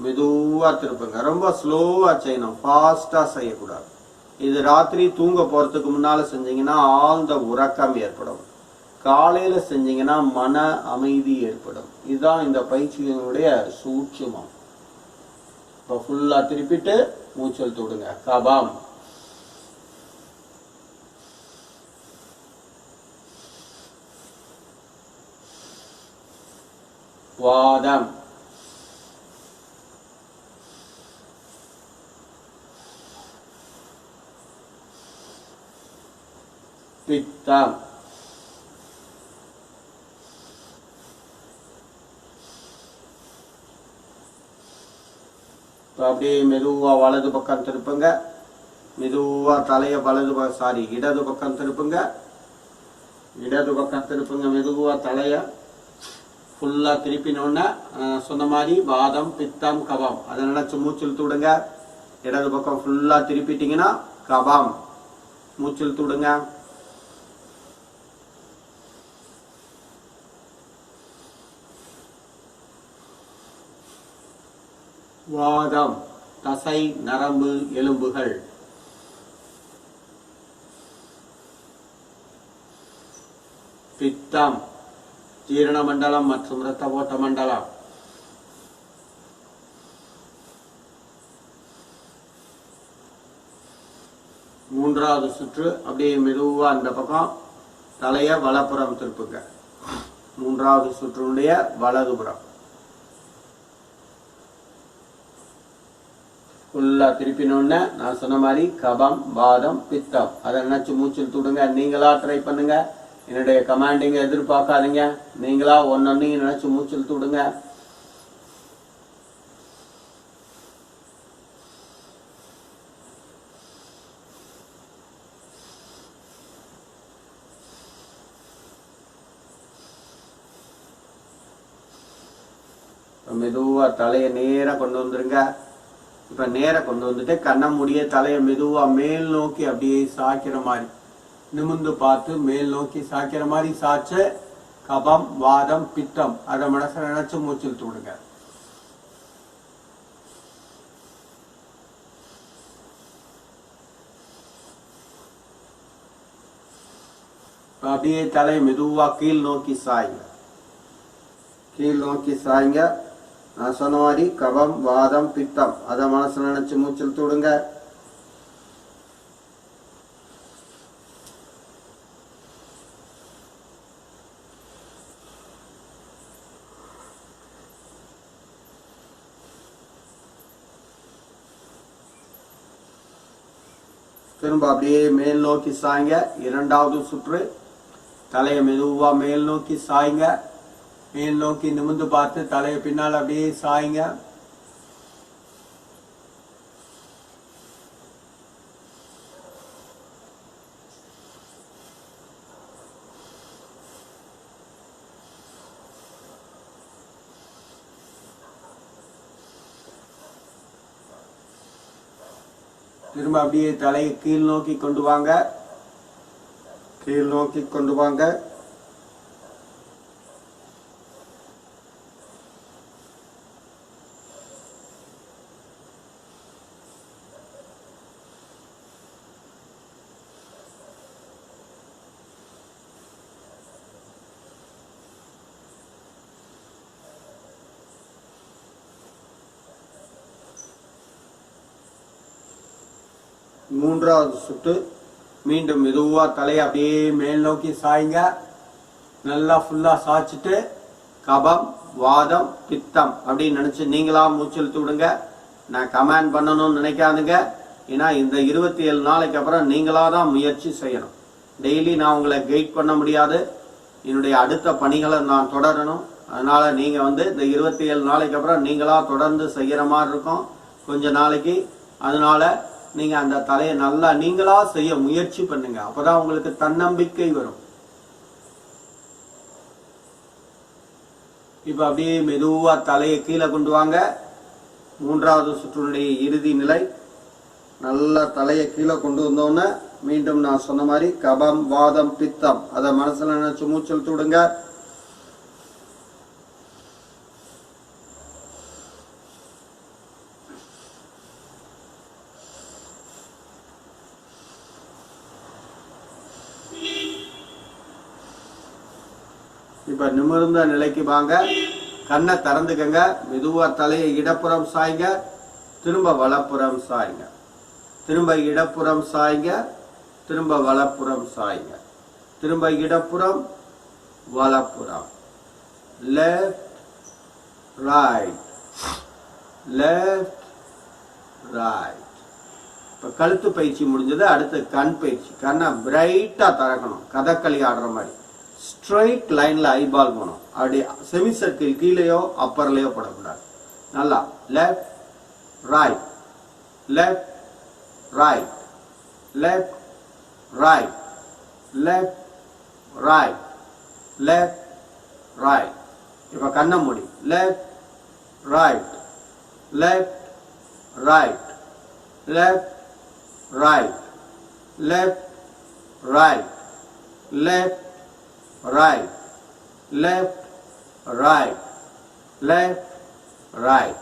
மெதுவா திருப்புங்க. ரொம்ப ஸ்லோவா செய்யணும், ஃபாஸ்டா செய்யக்கூடாது. இது ராத்திரி தூங்க போறதுக்கு முன்னால செஞ்சீங்கன்னா ஆழ்ந்த உறக்கம் ஏற்படும். காலையில செஞ்சீங்கன்னா மன அமைதி ஏற்படும். இதுதான் இந்த பயிற்சியினுடைய சூட்சுமம். இப்ப ஃபுல்லா திருப்பிட்டு மூச்சல் தொடுங்க. கபம், வாதம், பித்தம், அப்படியே மெதுவா வலது பக்கம் திருப்புங்க. மெதுவா தலைய வலது இடது பக்கம் திருப்புங்க. இடது பக்கம் திருப்புங்க. மெதுவா தலைய ஃபுல்லா திருப்பினோன்னா சொன்ன மாதிரி வாதம், பித்தம், கபம் அதை நினைச்சு மூச்சில் தூடுங்க. இடது பக்கம் ஃபுல்லா திருப்பிட்டீங்கன்னா கபம், மூச்சில் தூடுங்க. வாதம், தசை, நரம்பு, எலும்புகள். பித்தம், ஜீரண மண்டலம் மற்றும் இரத்த ஓட்ட மண்டலம். மூன்றாவது சுற்று அப்படியே மெதுவா அந்த பக்கம் தலைய வலப்புறம் திருப்புங்க. மூன்றாவது சுற்றுடைய வலதுபுறம் ஃபுல்லா திருப்பினோன்னு நான் சொன்ன மாதிரி கபம், வாதம், பித்தம் அதை நினைச்சு மூச்சில் தூடுங்க. நீங்களா ட்ரை பண்ணுங்க. என்னுடைய கமாண்டிங்க எதிர்பார்க்காதீங்க. நீங்களா ஒன்னொன்னையும் நினைச்சு மூச்சில் தூடுங்க. மெதுவா தலையை நேரா கொண்டு வந்துருங்க. இப்ப நேர கொண்டு வந்துட்டு கண்ண மூடிய தலையை மெதுவா மேல் நோக்கி அப்படியே சாய்க்கிற மாதிரி நிமிர்ந்து பார்த்து மேல் நோக்கி சாய்க்கிற மாதிரி சாய்ச்ச கபம், வாதம், பித்தம் அதை மனசுல நினைச்சு மூச்சில் தூடுங்க. அப்படியே தலை மெதுவா கீழ் நோக்கி சாயுங்க. கீழ் நோக்கி சாயுங்க. நான் சொன்ன மாதிரி கபம், வாதம், பித்தம் அதை மனசுல நினைச்சு மூச்சில் தூடுங்க. திரும்ப அப்படியே மேல் நோக்கி சாய்ங்க. இரண்டாவது சுற்று தலையை மெதுவா மேல் நோக்கி சாய்ங்க. மேல் நோக்கி நிமிர்ந்து பார்த்து தலையை பின்னால் அப்படியே சாய்ங்க. திரும்ப அப்படியே தலையை கீழ் நோக்கி கொண்டு வாங்க, கீழ் நோக்கி கொண்டு வாங்க. மூன்றாவது சுற்று மீண்டும் மெதுவா தலையை அப்படியே மேல் நோக்கி சாய்ங்க. நல்லா ஃபுல்லா சாய்ச்சிட்டு கபம், வாதம், பித்தம் அப்படின்னு நினைச்சு நீங்களா மூச்செழுத்து விடுங்க. நான் கமாண்ட் பண்ணணும்னு நினைக்காதுங்க. ஏன்னா இந்த 27 நாளைக்கு அப்புறம் நீங்களா தான் முயற்சி செய்யணும். டெய்லி நான் உங்களை கைட் பண்ண முடியாது. என்னுடைய அடுத்த பணிகளை நான் தொடரணும். அதனால நீங்க இந்த 27 நாளைக்கு அப்புறம் நீங்களா தொடர்ந்து செய்யற மாதிரி இருக்கும் கொஞ்ச நாளைக்கு. அதனால நீங்க அந்த தலையை நல்லா நீங்களா செய்ய முயற்சி பண்ணுங்க. அப்பதான் உங்களுக்கு தன்னம்பிக்கை வரும். இப்ப அப்படியே மெதுவா தலையை கீழே கொண்டு வாங்க. மூன்றாவது சுற்றுடைய இறுதி நிலை. நல்லா தலையை கீழே கொண்டு வந்தோன்னு மீண்டும் நான் சொன்ன மாதிரி கபம், வாதம், பித்தம் அதை மனசுல நினைச்சு மூச்செழுத்து விடுங்க. இப்ப நிமிர்ந்த நிலைக்கு வாங்க. கண்ணை திறந்துக்கங்க. மெதுவா தலையை இடப்புறம் சாய்ங்க, திரும்ப வலப்புறம் சாய்ங்க, திரும்ப இடப்புறம் சாய்ங்க, திரும்ப வலப்புறம் சாய்ங்க, திரும்ப இடப்புறம் வலப்புறம், லெஃப்ட் ரைட், லெஃப்ட் ரைட். இப்ப கழுத்து பயிற்சி முடிஞ்சது. அடுத்து கண் பயிற்சி. கண்ணை பிரைட்டா திறக்கணும், கதகளி ஆடுற மாதிரி. ஸ்ட்ரைட் லைன்ல ஐபால் போகணும். அப்படி செமி சர்க்கிள் கீழேயோ அப்பர்லயோ போடக்கூடாது. நல்லா left right, left right, left right, left right, left right. இப்ப கண்ணை மூடி left right, left right, left right, left right, left right, left, right, left, right.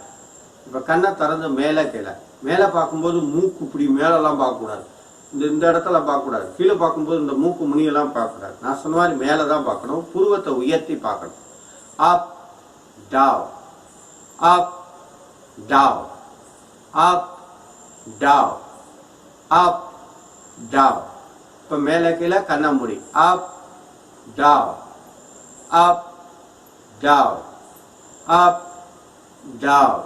இப்ப கண்ணை திறந்து மேலே கீழே. மேலே பார்க்கும்போது மூக்கு இப்படி மேலெல்லாம் பார்க்கக்கூடாது. இந்த இடத்துல பார்க்கக்கூடாது. கீழே பார்க்கும்போது இந்த மூக்கு முனியெல்லாம் பார்க்கக்கூடாது. நான் சொன்ன மாதிரி மேலே தான் பார்க்கணும். புருவத்தை உயர்த்தி பார்க்கணும். Up down, up down, up down, up down. இப்ப மேலே கீழே கண்ணை மூடி. அப் down, up, down, up, down,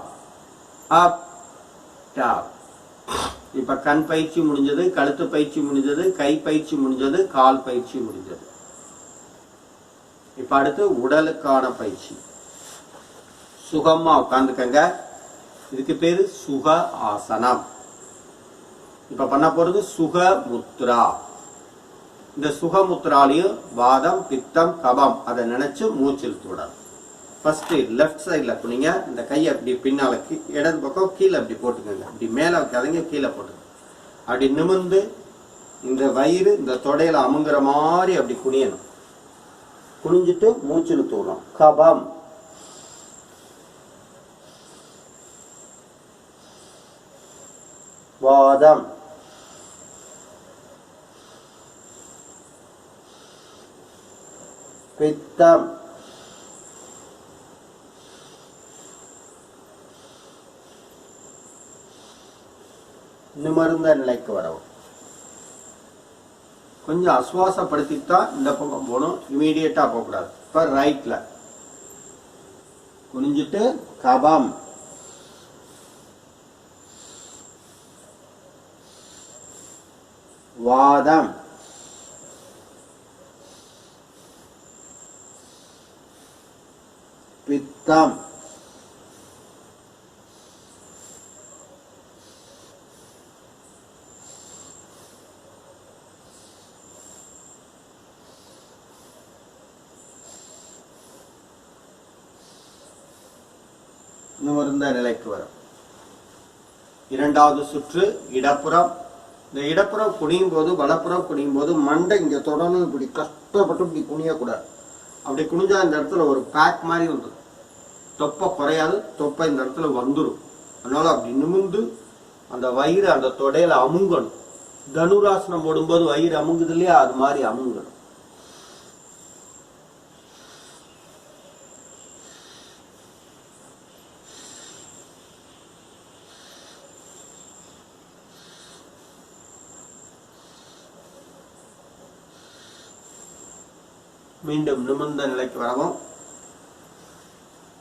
up, down. இப்ப கண் பயிற்சி முடிஞ்சது, கழுத்து பயிற்சி முடிஞ்சது, கை பயிற்சி முடிஞ்சது, கால் பயிற்சி முடிஞ்சது. இப்ப அடுத்து உடலுக்கான பயிற்சி. சுகமா உட்கார்ந்துக்கங்க. இதுக்கு பேரு சுக ஆசனம். இப்ப பண்ண போறது சுக முத்ரா. இந்த சுகமுத்ராலையும் வாதம், பித்தம், கபம் அதை நினைச்சு மூச்செழுத்து விடணும். ஃபர்ஸ்ட் லெஃப்ட் சைட்ல குனிங்க. இந்த கையை அப்படி பின்னால இடது பக்கம் கீழே அப்படி போட்டுக்கோங்க. அப்படி மேல வைக்காதீங்க, கீழே போட்டுங்க. அப்படி நிமிர்ந்து இந்த வயிறு இந்த தொடையில அமுங்குற மாதிரி அப்படி குனியணும். குனிஞ்சிட்டு மூச்செழுத்து விடணும். கபம், வாதம், பித்தம், நிமிர்ந்த நிலைக்கு வரவும். கொஞ்சம் அசுவாசப்படுத்தித்தான் இந்த பக்கம் போகணும். இமீடியட்டா போகக்கூடாது. இப்ப ரைட்ல குனிஞ்சிட்டு கபம், வாதம், பித்தம், நிமிர்ந்த நிலைக்கு வரும். இரண்டாவது சுற்று இடப்புறம். இந்த இடப்புறம் குனியும் போது வலப்புறம் குனியும் போது மண்டை இங்க தொடர்ந்து இப்படி கஷ்டப்பட்டு இப்படி குனியக்கூடாது. அப்படி குனிஞ்சா இந்த இடத்துல ஒரு பேக் மாதிரி வந்துடும். தொப்பை குறையாது, தொப்பை இந்த இடத்துல வந்துடும். அதனால அப்படி நிமிந்து அந்த வயிறு அந்த தொடையில அமுங்கணும். தனுராசனம் போடும்போது வயிறு அமுங்குது இல்லையா, அது மாதிரி அமுங்கணும். மீண்டும் நிமிர்ந்த நிலைக்கு வரவும்.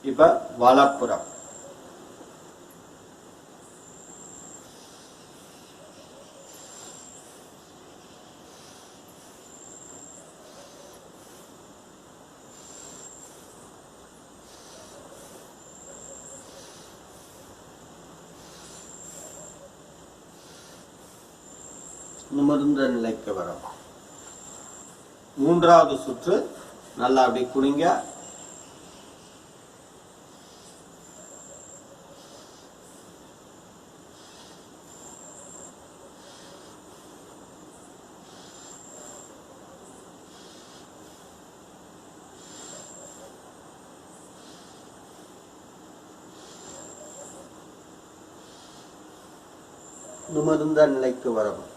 இப்ப வலப்புறம். நிமிர்ந்த நிலைக்கு வரவும். மூன்றாவது சுற்று. நல்லா அப்படி குனிங்க. நிமிர்ந்த நிலைக்கு வரவும்.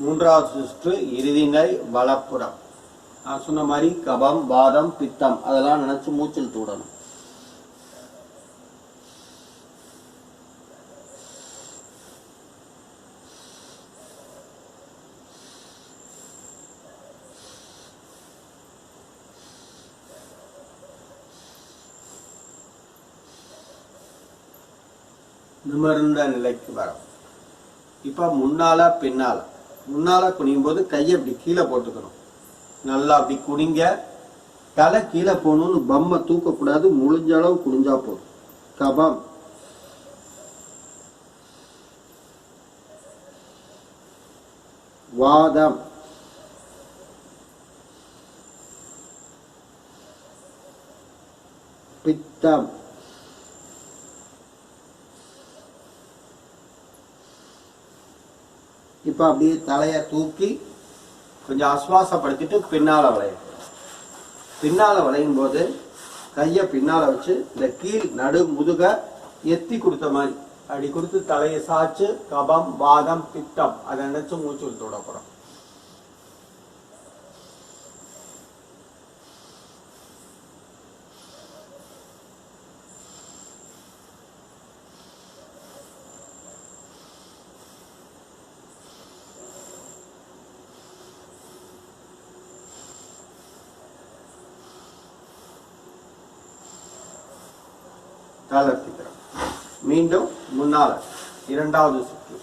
மூன்றாவது சுற்று இறுதி நிலை வலப்புறம். நான் சொன்ன மாதிரி கபம், வாதம், பித்தம் அதெல்லாம் நினைச்சு மூச்சில் தூடணும். நிமிர்ந்த நிலைக்கு வரும். இப்ப முன்னால பின்னால. முன்னால குனியும் போது கையை இப்படி கீழே போட்டுக்கணும். நல்லா அப்படி குனிங்க. தலை கீழே போகணும்னு பம்மை தூக்க கூடாது. முடிஞ்ச அளவு குனிஞ்சா போதும். கபம், வாதம், பித்தம், இப்ப அப்படியே தலைய தூக்கி கொஞ்சம் ஆஸ்வாசப்படுத்திட்டு பின்னால வளையும். பின்னால வளையும் போது கைய பின்னால வச்சு இந்த கீழ் நடு முதுக எத்தி கொடுத்த மாதிரி அப்படி கொடுத்து தலையை சாச்சு கபம், வாதம், பித்தம் அதை நினைச்சு மூச்சு விட போறோம். தளர்த்திக்கிறோம். மீண்டும் முன்னால இரண்டாவது சுற்று.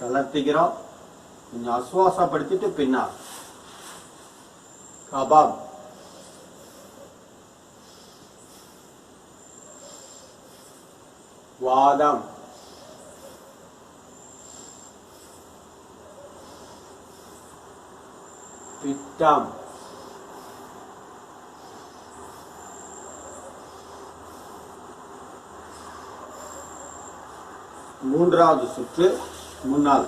தளர்த்திக்கிறோம். கொஞ்சம் ஆஸ்வாசப்படுத்திட்டு பின்னால் கபாப், வாதம், பித்தம், மூன்றாவது சுற்று முன்னால்.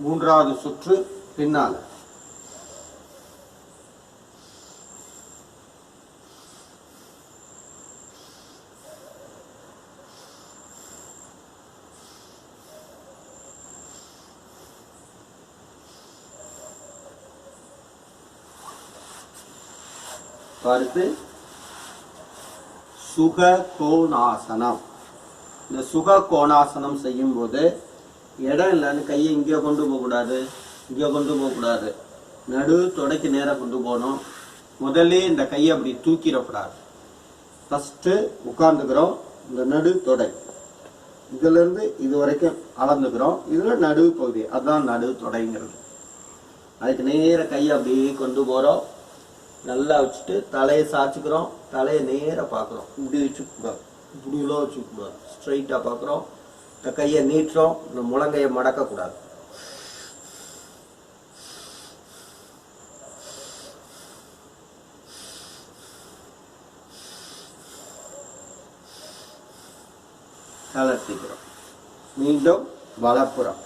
மூன்றாவது சுற்று பின்னால். அடுத்து சுக கோணாசனம். இந்த சுக கோணாசனம் செய்யும் போது இடம் இல்லைன்னு கையை இங்கே கொண்டு போகக்கூடாது, இங்கே கொண்டு போகக்கூடாது. நடு தொடைக்கு நேரம் கொண்டு போகணும். முதல்ல இந்த கையை அப்படி தூக்கிடக்கூடாது. ஃபஸ்ட்டு உட்காந்துக்கிறோம். இந்த நடு தொடை இதிலிருந்து இது வரைக்கும் அளந்துக்கிறோம். இதில் நடுவு பகுதி அதுதான் நடு தொடைங்கிறது. அதுக்கு நேர கையை அப்படியே கொண்டு போகிறோம். நல்லா வச்சுட்டு தலையை சாய்ச்சிக்கிறோம். தலையை நேராக பார்க்குறோம். இப்படி வச்சுக்கூடாது, இப்படிலாம் வச்சுக்கூடாது. ஸ்ட்ரைட்டாக பார்க்குறோம். இந்த கையை நீட்டுறோம். இந்த முழங்கையை மடக்கக்கூடாது. தளர்த்திக்கிறோம். மீண்டும் வலப்புறம்.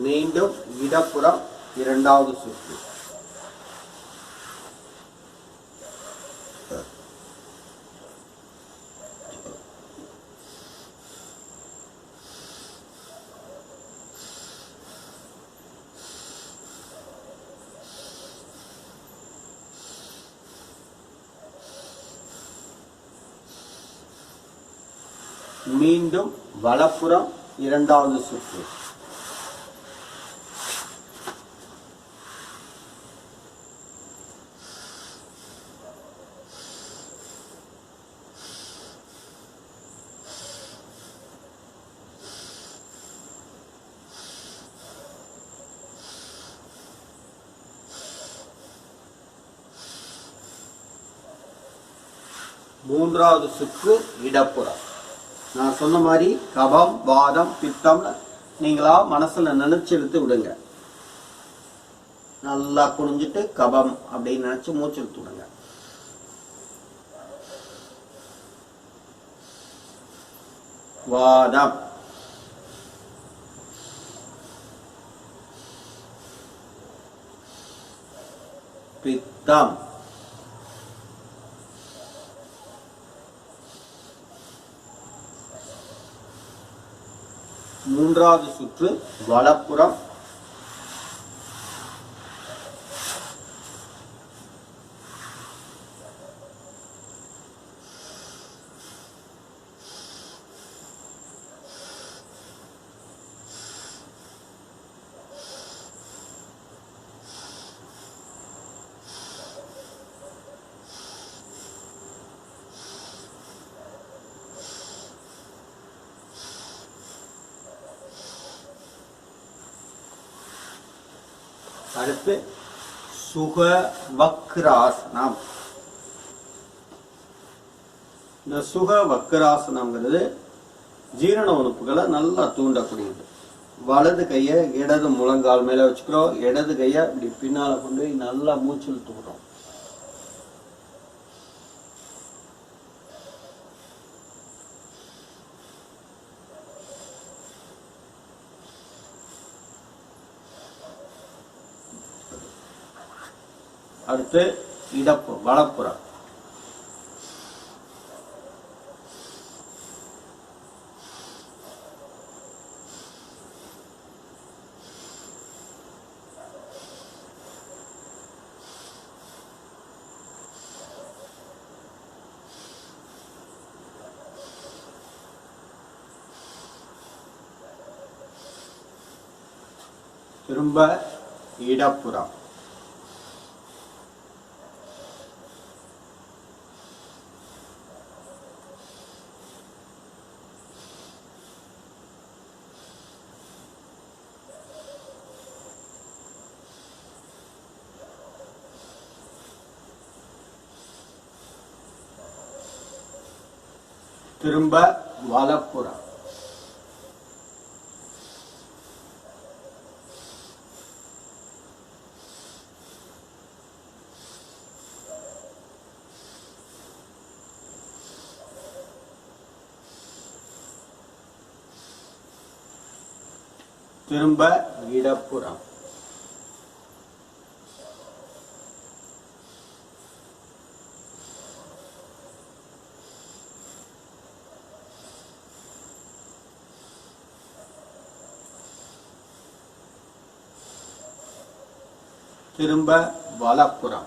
மீண்டும் இடப்புறம் இரண்டாவது சுற்று. மீண்டும் வலப்புறம் இரண்டாவது சுற்று. மூன்றாவது சுற்று இடப்புறம். நான் சொன்ன மாதிரி கபம், வாதம், பித்தம் நீங்களா மனசுல நினைச்சு இழுத்து விடுங்க. நல்லா குனிஞ்சிட்டு கபம் அப்படின்னு நினைச்சு மூச்சு இழுத்து விடுங்க. வாதம், பித்தம், மூன்றாவது சுற்று வலப்புறம். அடுத்து சுக வக்ராசனம். இந்த சுக வக்ராசனம்ங்கிறது ஜீரண உறுப்புகளை நல்லா தூண்டக்கூடியது. வலது கையை இடது முழங்கால் மேல வச்சுக்கிறோம். இடது கையை இப்படி பின்னால கொண்டு நல்லா மூச்சு இழுத்துக்கிறோம். அடுத்து இடப்புறம் வலப்புறம். திரும்ப இடப்புறம். திரும்ப வலப்புறம். திரும்ப இடப்புறம். திரும்ப வலப்புறம்.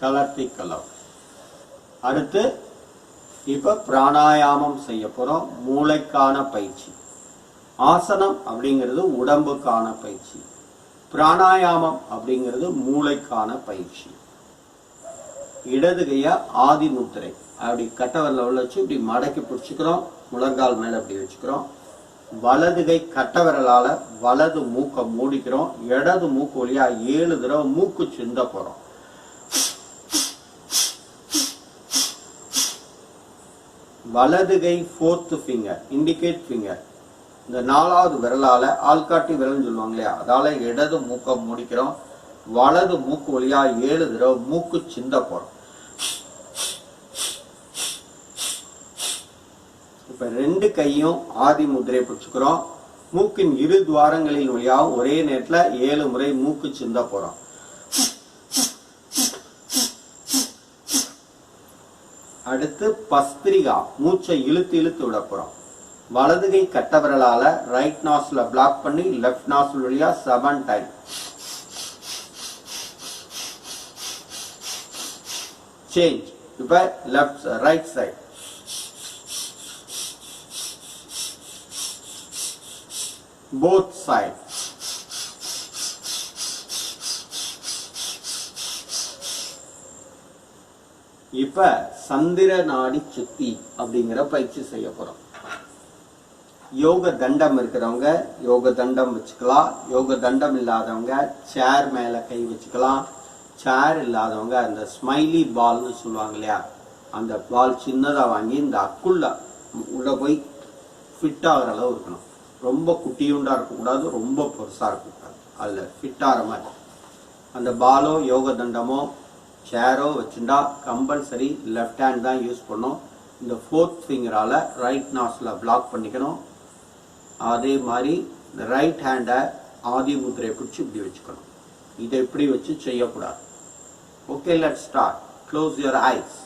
தளர்த்திக்கலாம். அடுத்து இப்ப பிராணாயாமம் செய்ய போறோம். மூளைக்கான பயிற்சி. ஆசனம் அப்படிங்கிறது உடம்புக்கான பயிற்சி. பிராணாயாமம் அப்படிங்கிறது மூளைக்கான பயிற்சி. இடது கைய ஆதி முத்திரை அப்படி கட்டவரல வச்சு இப்படி மடக்கி பிடிச்சுக்கிறோம். முழங்கால் மேல அப்படி வச்சுக்கிறோம். வலது கை கட்டவிரலால வலது மூக்க மூடிக்கிறோம். இடது மூக்கு வழியா 7 தடவை மூக்கு சிந்த போறோம். வலது கை 4th ஃபிங்கர், இண்டிகேட் ஃபிங்கர், இந்த 4வது விரலால ஆள்காட்டி விரல் சொல்லுவாங்க இல்லையா, அதால இடது மூக்க மூடிக்கிறோம். வலது மூக்கு வழியா 7 தடவை மூக்கு சிந்த போறோம். இப்ப 2 கையும் ஆதி முத்திரை பிடிச்சுக்கிறோம். மூக்கின் 2 துவாரங்களின் வழியா ஒரே நேரத்துல 7 முறை மூக்கு சிந்த போறோம். அடுத்து பஸ்திரிகா, மூச்சை இழுத்து இழுத்து விட போறோம். வலது கை கட்டவிரலால ரைட் நாஸ்ல பிளாக் பண்ணி லெஃப்ட் நாஸ்ல் வழியா 7 டைம். சேஞ்ச். இப்ப left right side. both sides. இப்ப சந்திர நாடி சுத்தி அப்படிங்கிற பயிற்சி செய்ய போறோம். யோக தண்டம் இருக்கிறவங்க யோக தண்டம் வச்சுக்கலாம். யோக தண்டம் இல்லாதவங்க சேர் மேல கை வச்சுக்கலாம். சேர் இல்லாதவங்க அந்த ஸ்மைலி பால்னு சொல்லுவாங்க இல்லையா, அந்த பால் சின்னதா வாங்கி இந்த அக்குள்ள உள்ள போய் ஃபிட் ஆகிற அளவு இருக்கணும். ரொம்ப குட்டியுண்டா இருக்கக்கூடாது, ரொம்ப பெருசா இருக்கக்கூடாது. அதுல ஃபிட் ஆகிற மாதிரி அந்த பாலோ யோக தண்டமோ சேரோ வச்சுட்டா கம்பல்சரி லெஃப்ட் ஹேண்ட் தான் யூஸ் பண்ணும். இந்த 4th ஃபிங்கரால ரைட் நாஸ்ல பிளாக் பண்ணிக்கணும். அதே மாதிரி ரைட் ஹேண்டை ஆதி முத்திரை பிடிச்சி இப்படி வச்சுக்கணும். இதை இப்படி வச்சு செய்யக்கூடாது. Okay, let's start. Close your eyes.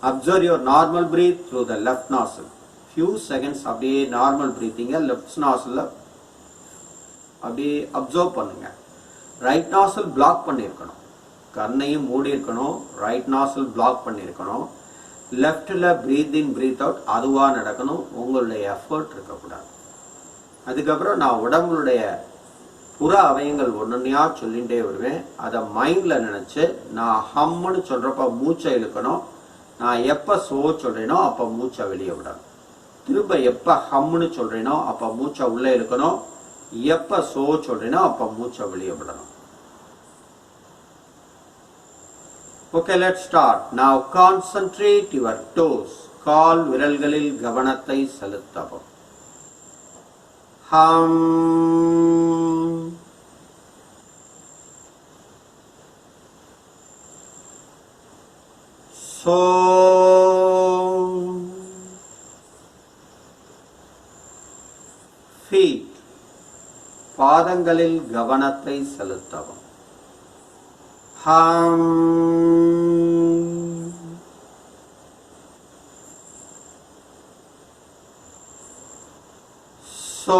Observe your normal breath through the left nostril. Few seconds அப்படியே நார்மல் பிரீத்திங்க லெஃப்ட் நாஸ்ல அப்படியே அப்சர்வ் பண்ணுங்க. ரைட் நாஸ்ல் பிளாக் பண்ணியிருக்கணும். கண்ணையும் மூடி இருக்கணும். ரைட் நாஸ்ல் பிளாக் பண்ணியிருக்கணும். லெஃப்ட்ல பிரீத் இன் பிரீத் அவுட் அதுவா நடக்கணும். உங்களுடைய எஃபர்ட் இருக்கக்கூடாது. அதுக்கப்புறம் நான் உடம்புடைய புற அவயங்கள் ஒன்னொன்னையா சொல்லிகிட்டே வருவேன். அதை மைண்ட்ல நினைச்சு நான் ஹம்முன்னு சொல்றப்ப மூச்சை இழுக்கணும். நான் எப்ப சோ சொல்றேனோ அப்ப மூச்சை வெளியே விடணும். திரும்ப எப்ப ஹம்முன்னு சொல்றேனோ அப்ப மூச்சை உள்ள இழுக்கணும். எப்ப சோ சொல்றேனோ அப்ப மூச்சை வெளியே விடணும். Okay, let's start. Now concentrate your toes. கால் விரல்களில் கவனத்தை செலுத்தவும். ஹம் சோ feet. பாதங்களில் கவனத்தை செலுத்தவும். ஹம் சோ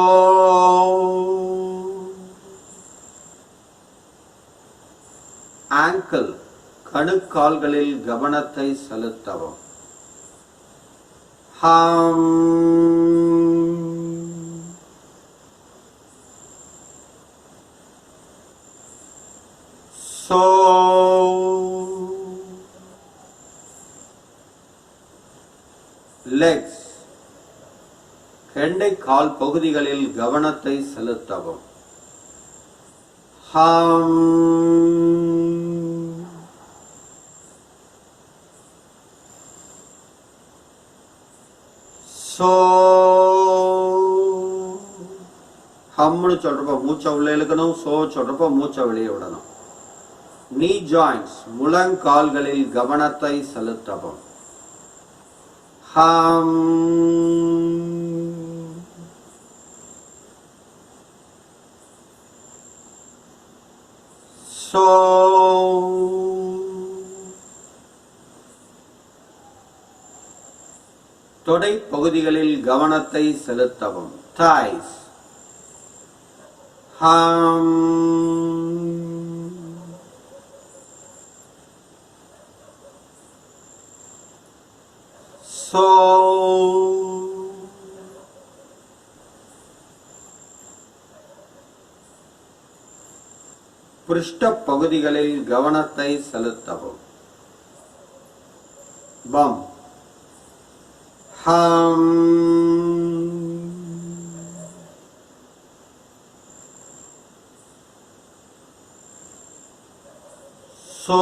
ankle. கணுக்கால்களில் கவனத்தை செலுத்தவும். ஹம் சோ legs. கெண்டை கால் பகுதிகளில் கவனத்தை செலுத்தவும். ஹம் சோ ஹம்னு சொல்றப்ப மூச்சை உள்ள இழுக்கணும். சோ சொல்றப்ப மூச்சை வெளியே விடணும். நீ ஜாயிண்ட்ஸ். முழங்கால்களில் கவனத்தை செலுத்தவும். ஹம் சோ தொடை பகுதிகளில் கவனத்தை செலுத்தவும். thighs. so பிருஷ்ட பகுதிகளில் கவனத்தை செலுத்தவும். பம். so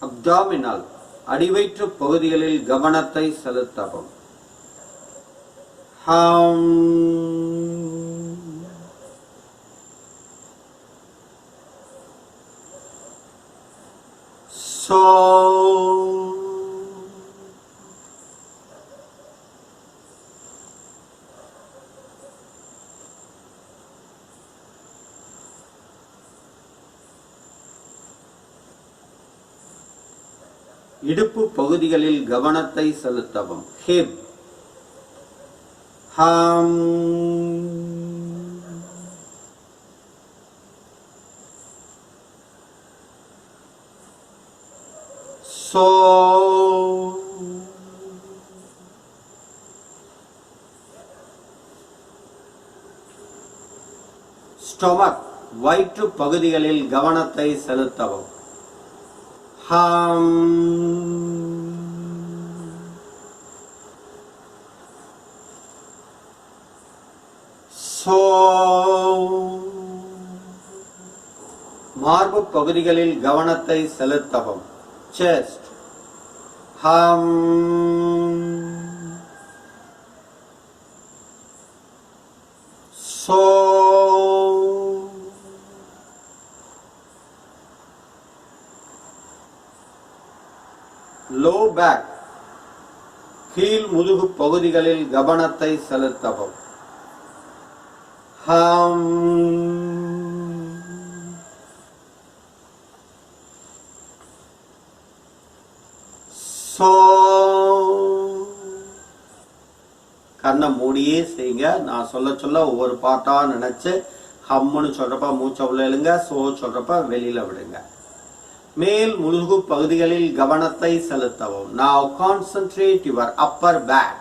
abdominal அடிவயிற்று பகுதிகளில் கவனத்தை செலுத்தவும். so இடுப்பு பகுதிகளில் கவனத்தை செலுத்தவும். hip. so stomach வயிற்று பகுதிகளில் கவனத்தை செலுத்தவும். so மார்பு பகுதிகளில் கவனத்தை செலுத்தவும். chest. so low back கீழ் முதுகு பகுதிகளில் கவனத்தை செலுத்தவும். so கண்ணை மூடியே செய்யுங்க. நான் சொல்ல சொல்ல ஒவ்வொரு பாட்டா நினைச்சு ஹம்முன்னு சொல்றப்ப மூச்சை உள்ள இழுங்க, சோ சொல்றப்ப வெளியில விடுங்க. மேல் முதுகு பகுதிகளில் கவனத்தை செலுத்தவும். now concentrate your upper back.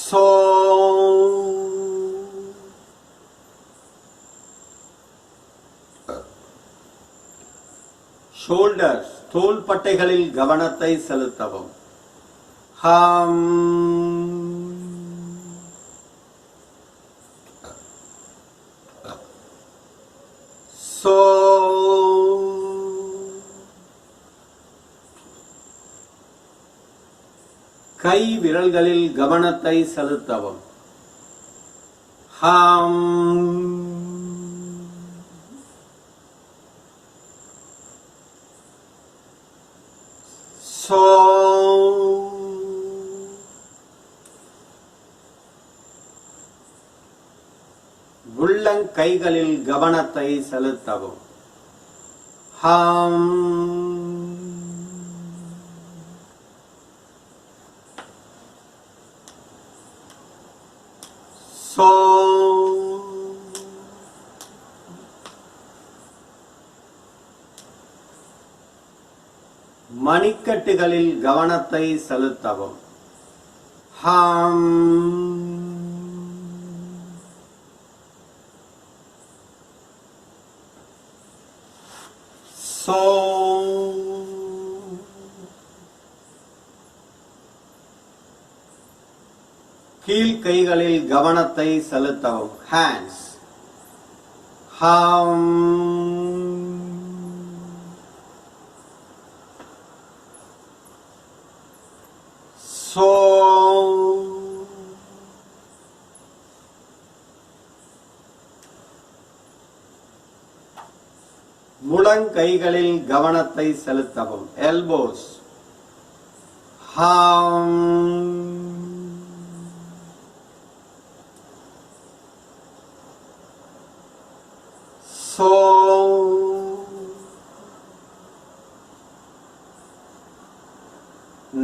so shoulders தோள்பட்டைகளில் கவனத்தை செலுத்தவும். so கை விரல்களில் கவனத்தை செலுத்தவும். so உள்ளங்கைகளில் கவனத்தை செலுத்தவும். so மணிக்கட்டுகளில் கவனத்தை செலுத்தவும். so கீழ்கைகளில் கவனத்தை செலுத்தவும். hands. so முழங்கைகளில் கவனத்தை செலுத்தவும். elbows. so So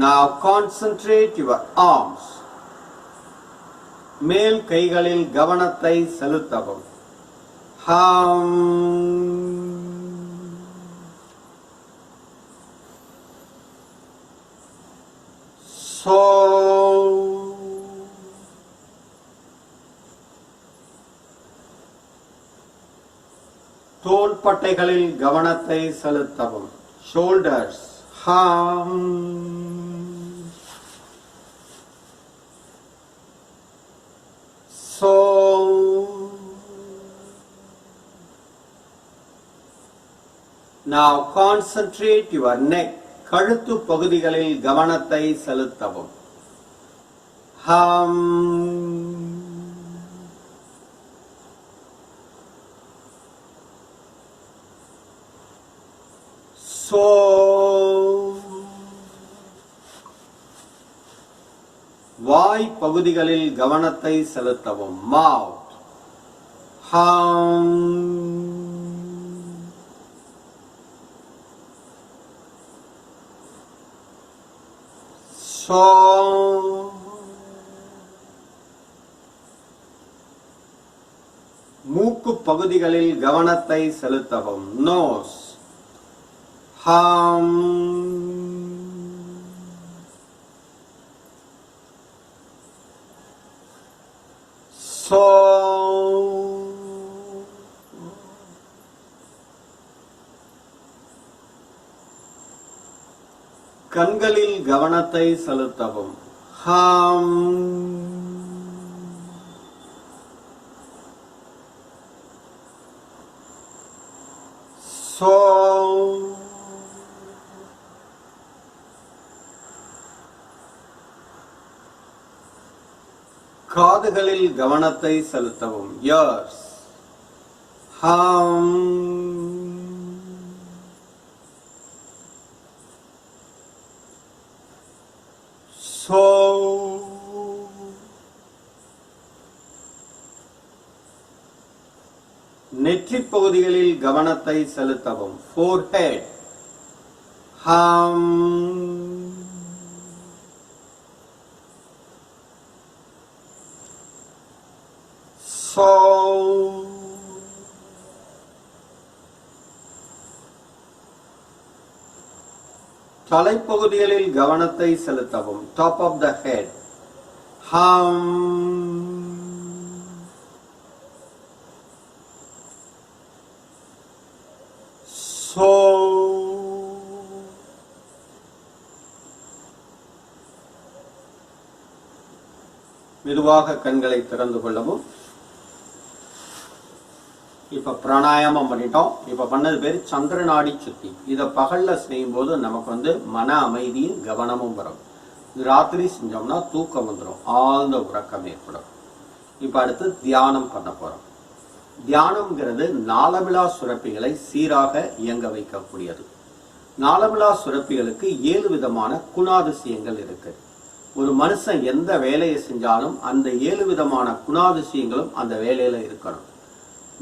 now concentrate your arms. மேல் கைகளில் கவனத்தை செலுத்தவும். So தோள்பட்டைகளில் கவனத்தை செலுத்தவும். Shoulders. So now concentrate your neck. கழுத்து பகுதிகளில் கவனத்தை செலுத்தவும். So வாய் பகுதிகளில் கவனத்தை செலுத்தவும். Mouth. So மூக்கு பகுதிகளில் கவனத்தை செலுத்தவும். Nose. So கண்களில் கவனத்தை செலுத்தவும். So காதுகளில் கவனத்தை செலுத்தவும். Ears. So நெற்றி பகுதிகளில் கவனத்தை செலுத்தவும். Forehead. So தலைப்பகுதிகளில் கவனத்தை செலுத்தவும். Top of the head. So மெதுவாக கண்களை திறந்து கொள்ளவும். இப்ப பிராணாயாமம் பண்ணிட்டோம். இப்ப பண்ணது பேரு சந்திரநாடி சுத்தி. இத பகல்ல செய்யும் போது நமக்கு மன அமைதியும் கவனமும் வரும். ராத்திரி செஞ்சோம்னா தூக்கம் வந்துடும், ஆழ்ந்த உறக்கம் ஏற்படும். இப்ப அடுத்து தியானம் பண்ண போறோம். தியானம்ங்கிறது நாளமிலா சுரப்பிகளை சீராக இயங்க வைக்கக்கூடியது. நாளமிலா சுரப்பிகளுக்கு 7 விதமான குணாதிசயங்கள் இருக்கு. ஒரு மனுஷன் எந்த வேலையை செஞ்சாலும் அந்த 7 விதமான குணாதிசயங்களும் அந்த வேலையில இருக்கணும்.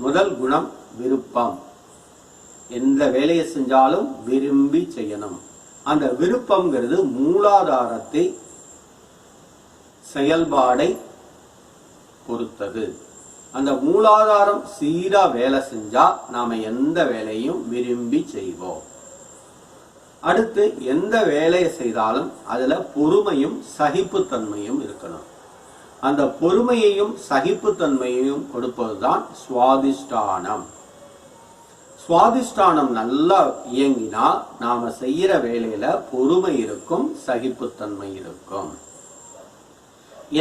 முதல் குணம் விருப்பம். எந்த வேலையை செஞ்சாலும் விரும்பி செய்யணும். அந்த விருப்பம்ங்கிறது மூலாதாரத்தை செயல்பாடை பொறுத்தது. அந்த மூலாதாரம் சீரா வேலை செஞ்சா நாம எந்த வேலையும் விரும்பி செய்வோம். அடுத்து எந்த வேலையை செய்தாலும் அதுல பொறுமையும் சகிப்புத்தன்மையும் இருக்கணும். அந்த பொறுமையையும் சகிப்புத்தன்மையையும் கொடுப்பதுதான் சுவாதிஷ்டானம். சுவாதிஷ்டானம் நல்லா இயங்கினா நாம செய்யற வேலையில பொறுமை இருக்கும், சகிப்புத்தன்மை இருக்கும்.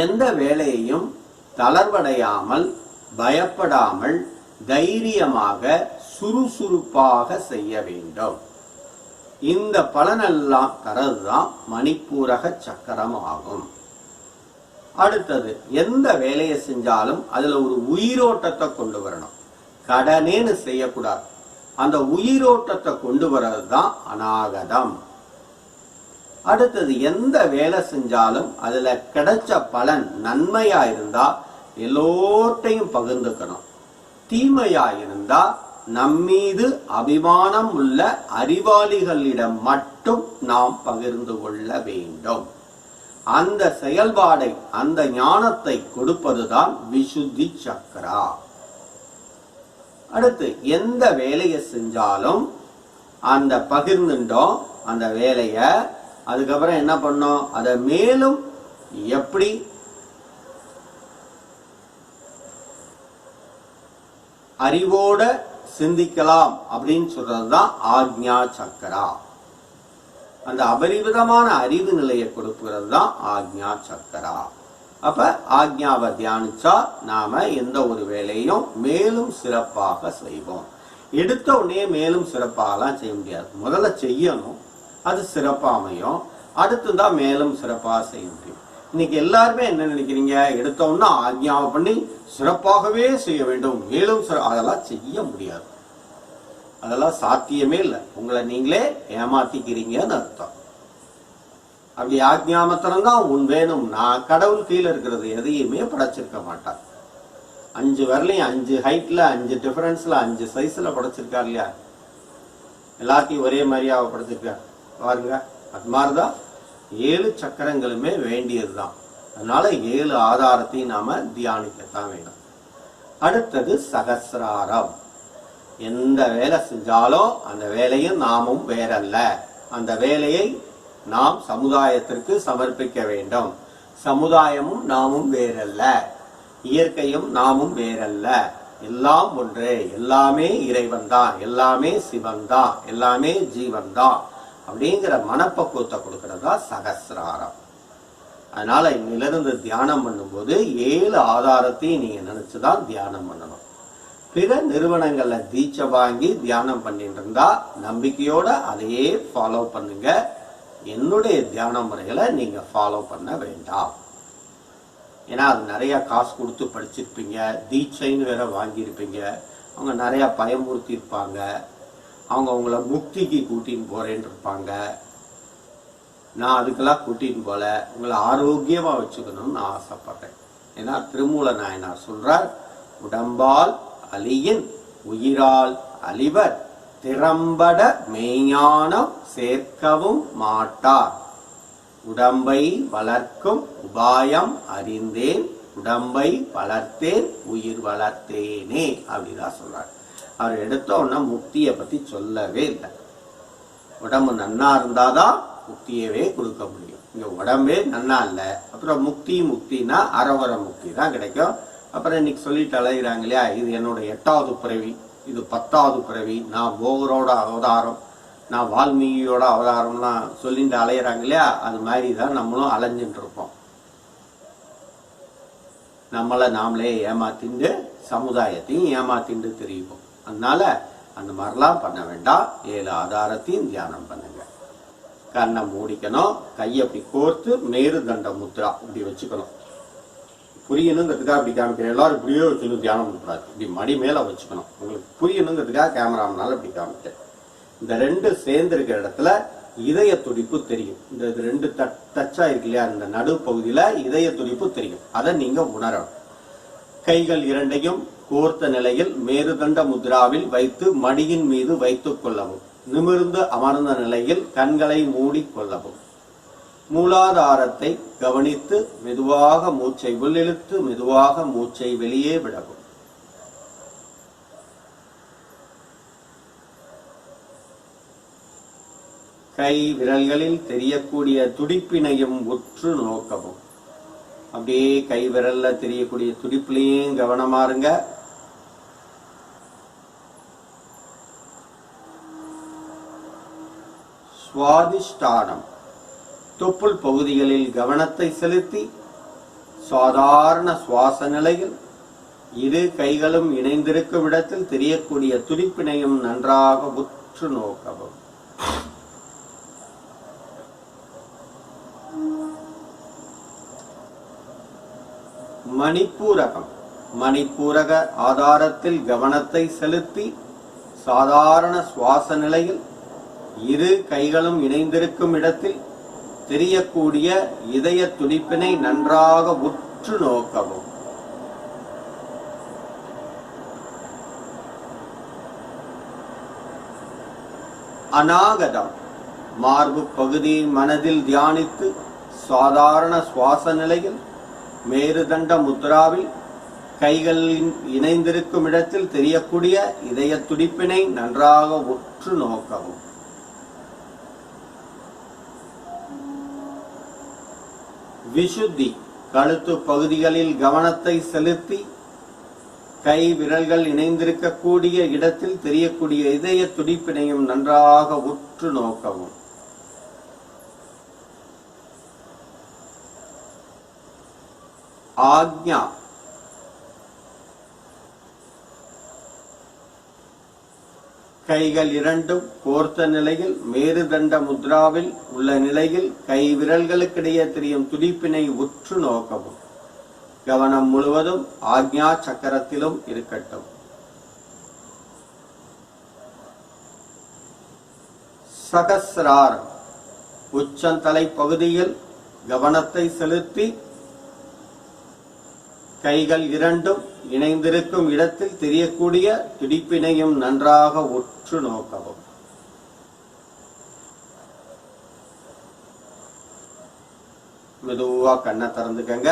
எந்த வேலையையும் தளர்வடையாமல், பயப்படாமல், தைரியமாக, சுறுசுறுப்பாக செய்ய வேண்டும். இந்த பலனெல்லாம் தரதுதான் மணிப்பூரக சக்கரம் ஆகும். அடுத்தது எந்த வேலையை செஞ்சாலும் அதுல ஒரு உயிரோட்டத்தை கொண்டு வரணும். கடனேன்னு செய்யக்கூடாது. அந்த உயிரோட்டத்தை கொண்டு வர்றதுதான் அநாகதம். அடுத்தது எந்த வேலை செஞ்சாலும் அதுல கிடைச்ச பலன் நன்மையா இருந்தா எல்லோர்ட்டையும் பகிர்ந்துக்கணும். தீமையா இருந்தா நம்மீது அபிமானம் உள்ள அறிவாளிகளிடம் மட்டும் நாம் பகிர்ந்து கொள்ள வேண்டும். அந்த செயல்பாடை, அந்த ஞானத்தை கொடுப்பதுதான் விசுத்தி சக்கரா. அடுத்து எந்த வேலையை செஞ்சாலும் அந்த பகிர்ந்துட்டோம் அந்த வேலைய, அதுக்கப்புறம் என்ன பண்ணோம், அதை மேலும் எப்படி அறிவோட சிந்திக்கலாம் அப்படின்னு சொல்றதுதான் ஆக்ஞா சக்கரா. அந்த அபரிவிதமான அறிவு நிலையை கொடுக்கிறது தான் ஆக்ஞா சக்கரா. அப்ப ஆக்ஞாவை தியானிச்சா நாம எந்த ஒரு வேலையும் மேலும் சிறப்பாக செய்வோம். எடுத்த உடனே மேலும் சிறப்பாகலாம் செய்ய முடியாது. முதல்ல செய்யணும், அது சிறப்பா அமையும், அடுத்துதான் மேலும் சிறப்பாக செய்ய முடியும். இன்னைக்கு எல்லாருமே என்ன நினைக்கிறீங்க, எடுத்த உடனே ஆக்ஞாவை பண்ணி சிறப்பாகவே செய்ய வேண்டும், மேலும் அதெல்லாம் செய்ய முடியாது. அதெல்லாம் சாத்தியமே இல்லை. உங்களை நீங்களே ஏமாத்திக்கிறீங்கன்னு அர்த்தம். அப்படி ஆக்ஞா மாத்திரம் தான் உன் வேணும். நான் கடவுள் கீழே இருக்கிறது எதையுமே படைச்சிருக்க மாட்டார். 5 வரலையும் 5 ஹைட்ல 5 டிஃபரன்ஸ்ல 5 சைஸ்ல படைச்சிருக்கார் இல்லையா? எல்லாத்தையும் ஒரே மாதிரியாக படைச்சிருக்கார் பாருங்க. அது மாதிரிதான் 7 சக்கரங்களுமே வேண்டியதுதான். அதனால 7 ஆதாரத்தையும் நாம தியானிக்கத்தான் வேணும். அடுத்தது சகசிராரம். எந்த வேலை செஞ்சாலும் அந்த வேலையும் நாமும் வேறல்ல. அந்த வேலையை நாம் சமுதாயத்திற்கு சமர்ப்பிக்க வேண்டும். சமுதாயமும் நாமும் வேறல்ல, இயற்கையும் நாமும் வேறல்ல. எல்லாம் ஒன்றே, எல்லாமே இறைவன் தான், எல்லாமே சிவன் தான், எல்லாமே ஜீவன் தான் அப்படிங்கிற மனப்பக்குவத்தை கொடுக்கறதா சகசிராரம். அதனால இன்னிலிருந்து தியானம் பண்ணும்போது 7 ஆதாரத்தையும் நீங்க நினைச்சுதான் தியானம் பண்ணணும். பிற நிறுவனங்கள்ல தீட்சை வாங்கி தியானம் பண்ணிட்டு இருந்தா நம்பிக்கையோட அதையே ஃபாலோ பண்ணுங்க. என்னுடைய தியான முறைகளை நீங்க ஃபாலோ பண்ண வேண்டாம். ஏன்னா அது நிறைய காசு கொடுத்து படிச்சிருப்பீங்க, தீட்சைன்னு வேற வாங்கியிருப்பீங்க, அவங்க நிறைய பயமுறுத்தி இருப்பாங்க, அவங்க உங்களை முக்திக்கு கூட்டின்னு போறேன்னு இருப்பாங்க. நான் அதுக்கெல்லாம் கூட்டின்னு போல, உங்களை ஆரோக்கியமா வச்சுக்கணும்னு நான் ஆசைப்படுறேன். ஏன்னா திருமூல நாயனார் சொல்றார், உடம்பால் அலியின் உயிரால் அலிவர் திறம்பட மெய்ஞானம் சேர்க்கவும் மாட்டார். உடம்பை வளர்க்கும் உபாயம் அறிந்தேன், உடம்பை வளர்த்தேன் உயிர் வளர்த்தேனே அப்படிதான் சொல்றார். அவர் எடுத்த உடனே முக்தியை பத்தி சொல்லவே இல்லை. உடம்பு நன்னா இருந்தாதான் முக்தியவே கொடுக்க முடியும். இங்க உடம்பே நன்னா இல்லை, அப்புறம் முக்தினா அறவர முக்தி தான் கிடைக்கும். அப்புறம் இன்னைக்கு சொல்லிட்டு அலைகிறாங்க இல்லையா, இது என்னோட 8வது பிறவி, இது 10வது பிறவி, நான் போகரோட அவதாரம், நான் வால்மீகியோட அவதாரம்லாம் சொல்லிட்டு அலையிறாங்க இல்லையா. அது மாதிரி தான் நம்மளும் அலைஞ்சிட்டு இருப்போம். நம்மளை நாமளே ஏமாத்திண்டு சமுதாயத்தையும் ஏமாத்திண்டு தெரியும். அதனால அந்த மாதிரிலாம் பண்ண வேண்டாம். 7 ஆதாரத்தையும் தியானம் பண்ணுங்க. கண்ணை மூடிக்கணும், கையை அப்படி கோர்த்து மேருதண்ட முத்ரா இப்படி வச்சுக்கணும். புரியணுங்கிறதுக்காக அப்படி காமிக்கிறேன். எல்லாரும் இப்படியே வச்சுக்கணும், தியானம் பண்ணக்கூடாது. இப்படி மடி மேல வச்சுக்கணும். உங்களுக்கு புரியணுங்கிறதுக்காக கேமராமனால இப்படி காமிக்கிறேன். இந்த 2 சேர்ந்து இருக்கிற இடத்துல இதய துடிப்பு தெரியும். இந்த 2 டச்சா இருக்கு இல்லையா, இந்த நடு பகுதியில இதய துடிப்பு தெரியும். அதை நீங்க உணரணும். கைகள் 2ஐயும் கோர்த்த நிலையில் மேருதண்ட முத்ராவில் வைத்து மடியின் மீது வைத்துக் கொள்ளவும். நிமிர்ந்து அமர்ந்த நிலையில் கண்களை மூடி கொள்ளவும். மூலாதாரத்தை கவனித்து மெதுவாக மூச்சை உள்ளிழுத்து மெதுவாக மூச்சை வெளியே விடவும். கை விரல்களில் தெரியக்கூடிய துடிப்பினையும் உற்று நோக்கவும். அப்படியே கை விரல்ல தெரியக்கூடிய துடிப்புலையும் கவனமா இருங்க. சுவாதிஷ்டானம் தொப்புள் பகுதிகளில் கவனத்தை செலுத்தி சாதாரண சுவாச நிலையில் 2 கைகளும் இணைந்திருக்கும் இடத்தில் தெரியக்கூடிய துடிப்பினையும் நன்றாக உற்று நோக்கவும். மணிப்பூரகம் மணிப்பூரக ஆதாரத்தில் கவனத்தை செலுத்தி சாதாரண சுவாச நிலையில் 2 கைகளும் இணைந்திருக்கும் இடத்தில் தெரியக்கூடிய இதய துடிப்பினை நன்றாக உற்று நோக்கவும். அநாகதம் மார்பு பகுதியை மனதில் தியானித்து சாதாரண சுவாச நிலையில் மேருதண்ட முத்ராவில் கைகளில் இணைந்திருக்கும் இடத்தில் தெரியக்கூடிய இதய துடிப்பினை நன்றாக உற்று நோக்கவும். விசுத்தி கழுத்து பகுதிகளில் கவனத்தை செலுத்தி கை விரல்கள் இணைந்திருக்கக்கூடிய இடத்தில் தெரியக்கூடிய இதய துடிப்பினையும் நன்றாக உற்று நோக்கவும். ஆக்ஞா கைகள் இரண்டும் கோர்த்த நிலையில் மேருதண்ட முத்ராவில் உள்ள நிலையில் கை விரல்களுக்கிடையே தெரியும் துடிப்பினை உற்று நோக்கவும். கவனம் முழுவதும் ஆக்ஞா சக்கரத்திலும் இருக்கட்டும். சகஸ்ராரம் உச்சந்தலை பகுதியில் கவனத்தை செலுத்தி கைகள் இரண்டும் இணைந்திருக்கும் இடத்தில் தெரியக்கூடிய துடிப்பினையும் நன்றாக உற்று நோக்கவும். மெதுவா கண்ணை திறந்துக்கங்க.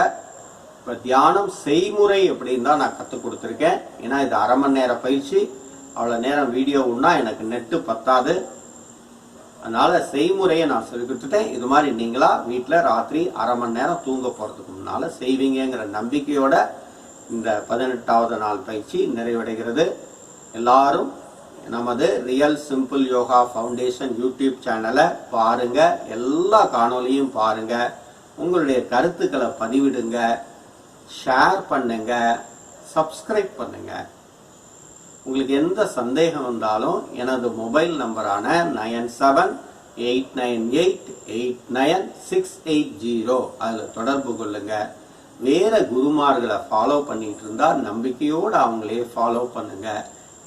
இப்ப தியானம் செய்முறை அப்படின்னு தான் நான் கற்றுக் கொடுத்துருக்கேன். ஏன்னா இது அரை மணி நேர பயிற்சி, அவ்வளவு நேரம் வீடியோ உண்ணா எனக்கு நெட்டு பத்தாது. அதனால செய்முறையை நான் சொல்லி கொடுத்துட்டேன். இது மாதிரி நீங்களா வீட்டுல ராத்திரி அரை மணி நேரம் தூங்க போறதுக்கு முன்னால செய்வீங்கிற நம்பிக்கையோட இந்த 18வது நாள் பயிற்சி நிறைவடைகிறது. எல்லாரும் நமது real simple yoga foundation YouTube சேனலை பாருங்க, எல்லா காணொலியும் பாருங்க, உங்களுடைய கருத்துக்களை பதிவிடுங்க, ஷேர் பண்ணுங்க, சப்ஸ்கிரைப் பண்ணுங்க. உங்களுக்கு எந்த சந்தேகம் வந்தாலும் எனது மொபைல் நம்பரான 9789889680 அதில் தொடர்பு கொள்ளுங்க. வேற குருமார்களை ஃபாலோ பண்ணிட்டு இருந்தா நம்பிக்கையோடு அவங்களே ஃபாலோ பண்ணுங்க.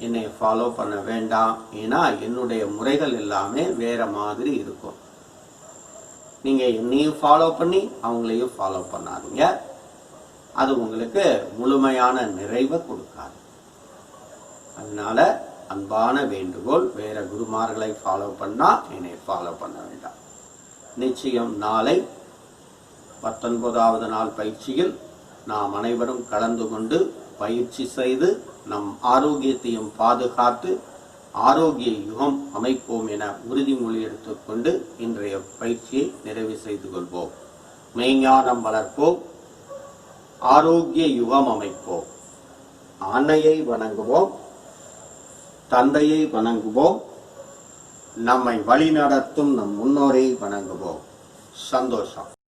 என்னை ஃபாலோ பண்ண வேண்டாம். ஏன்னா என்னுடைய முறைகள் எல்லாமே வேற மாதிரி இருக்கும். நீங்க என்னையும் ஃபாலோ பண்ணி அவங்களையும் ஃபாலோ பண்ணாதீங்க. அது உங்களுக்கு முழுமையான நிறைவை கொடுக்காது. அதனால அன்பான வேண்டுகோள், வேற குருமார்களை ஃபாலோ பண்ணா என்னை ஃபாலோ பண்ண வேண்டாம். நிச்சயம் நாளை 19வது நாள் பயிற்சியில் நாம் அனைவரும் கலந்து கொண்டு பயிற்சி செய்து நம் ஆரோக்கியத்தையும் பாதுகாத்து ஆரோக்கிய யுகம் அமைப்போம் என உறுதிமொழி எடுத்துக்கொண்டு இன்றைய பயிற்சியை நிறைவு செய்து கொள்வோம். மெய்ஞானம் வளர்ப்போம், ஆரோக்கிய யுகம் அமைப்போம். அன்னையை வணங்குவோம், தந்தையை வணங்குவோம், நம்மை வழிநடத்தும் நம் முன்னோரை வணங்குவோம். சந்தோஷம்.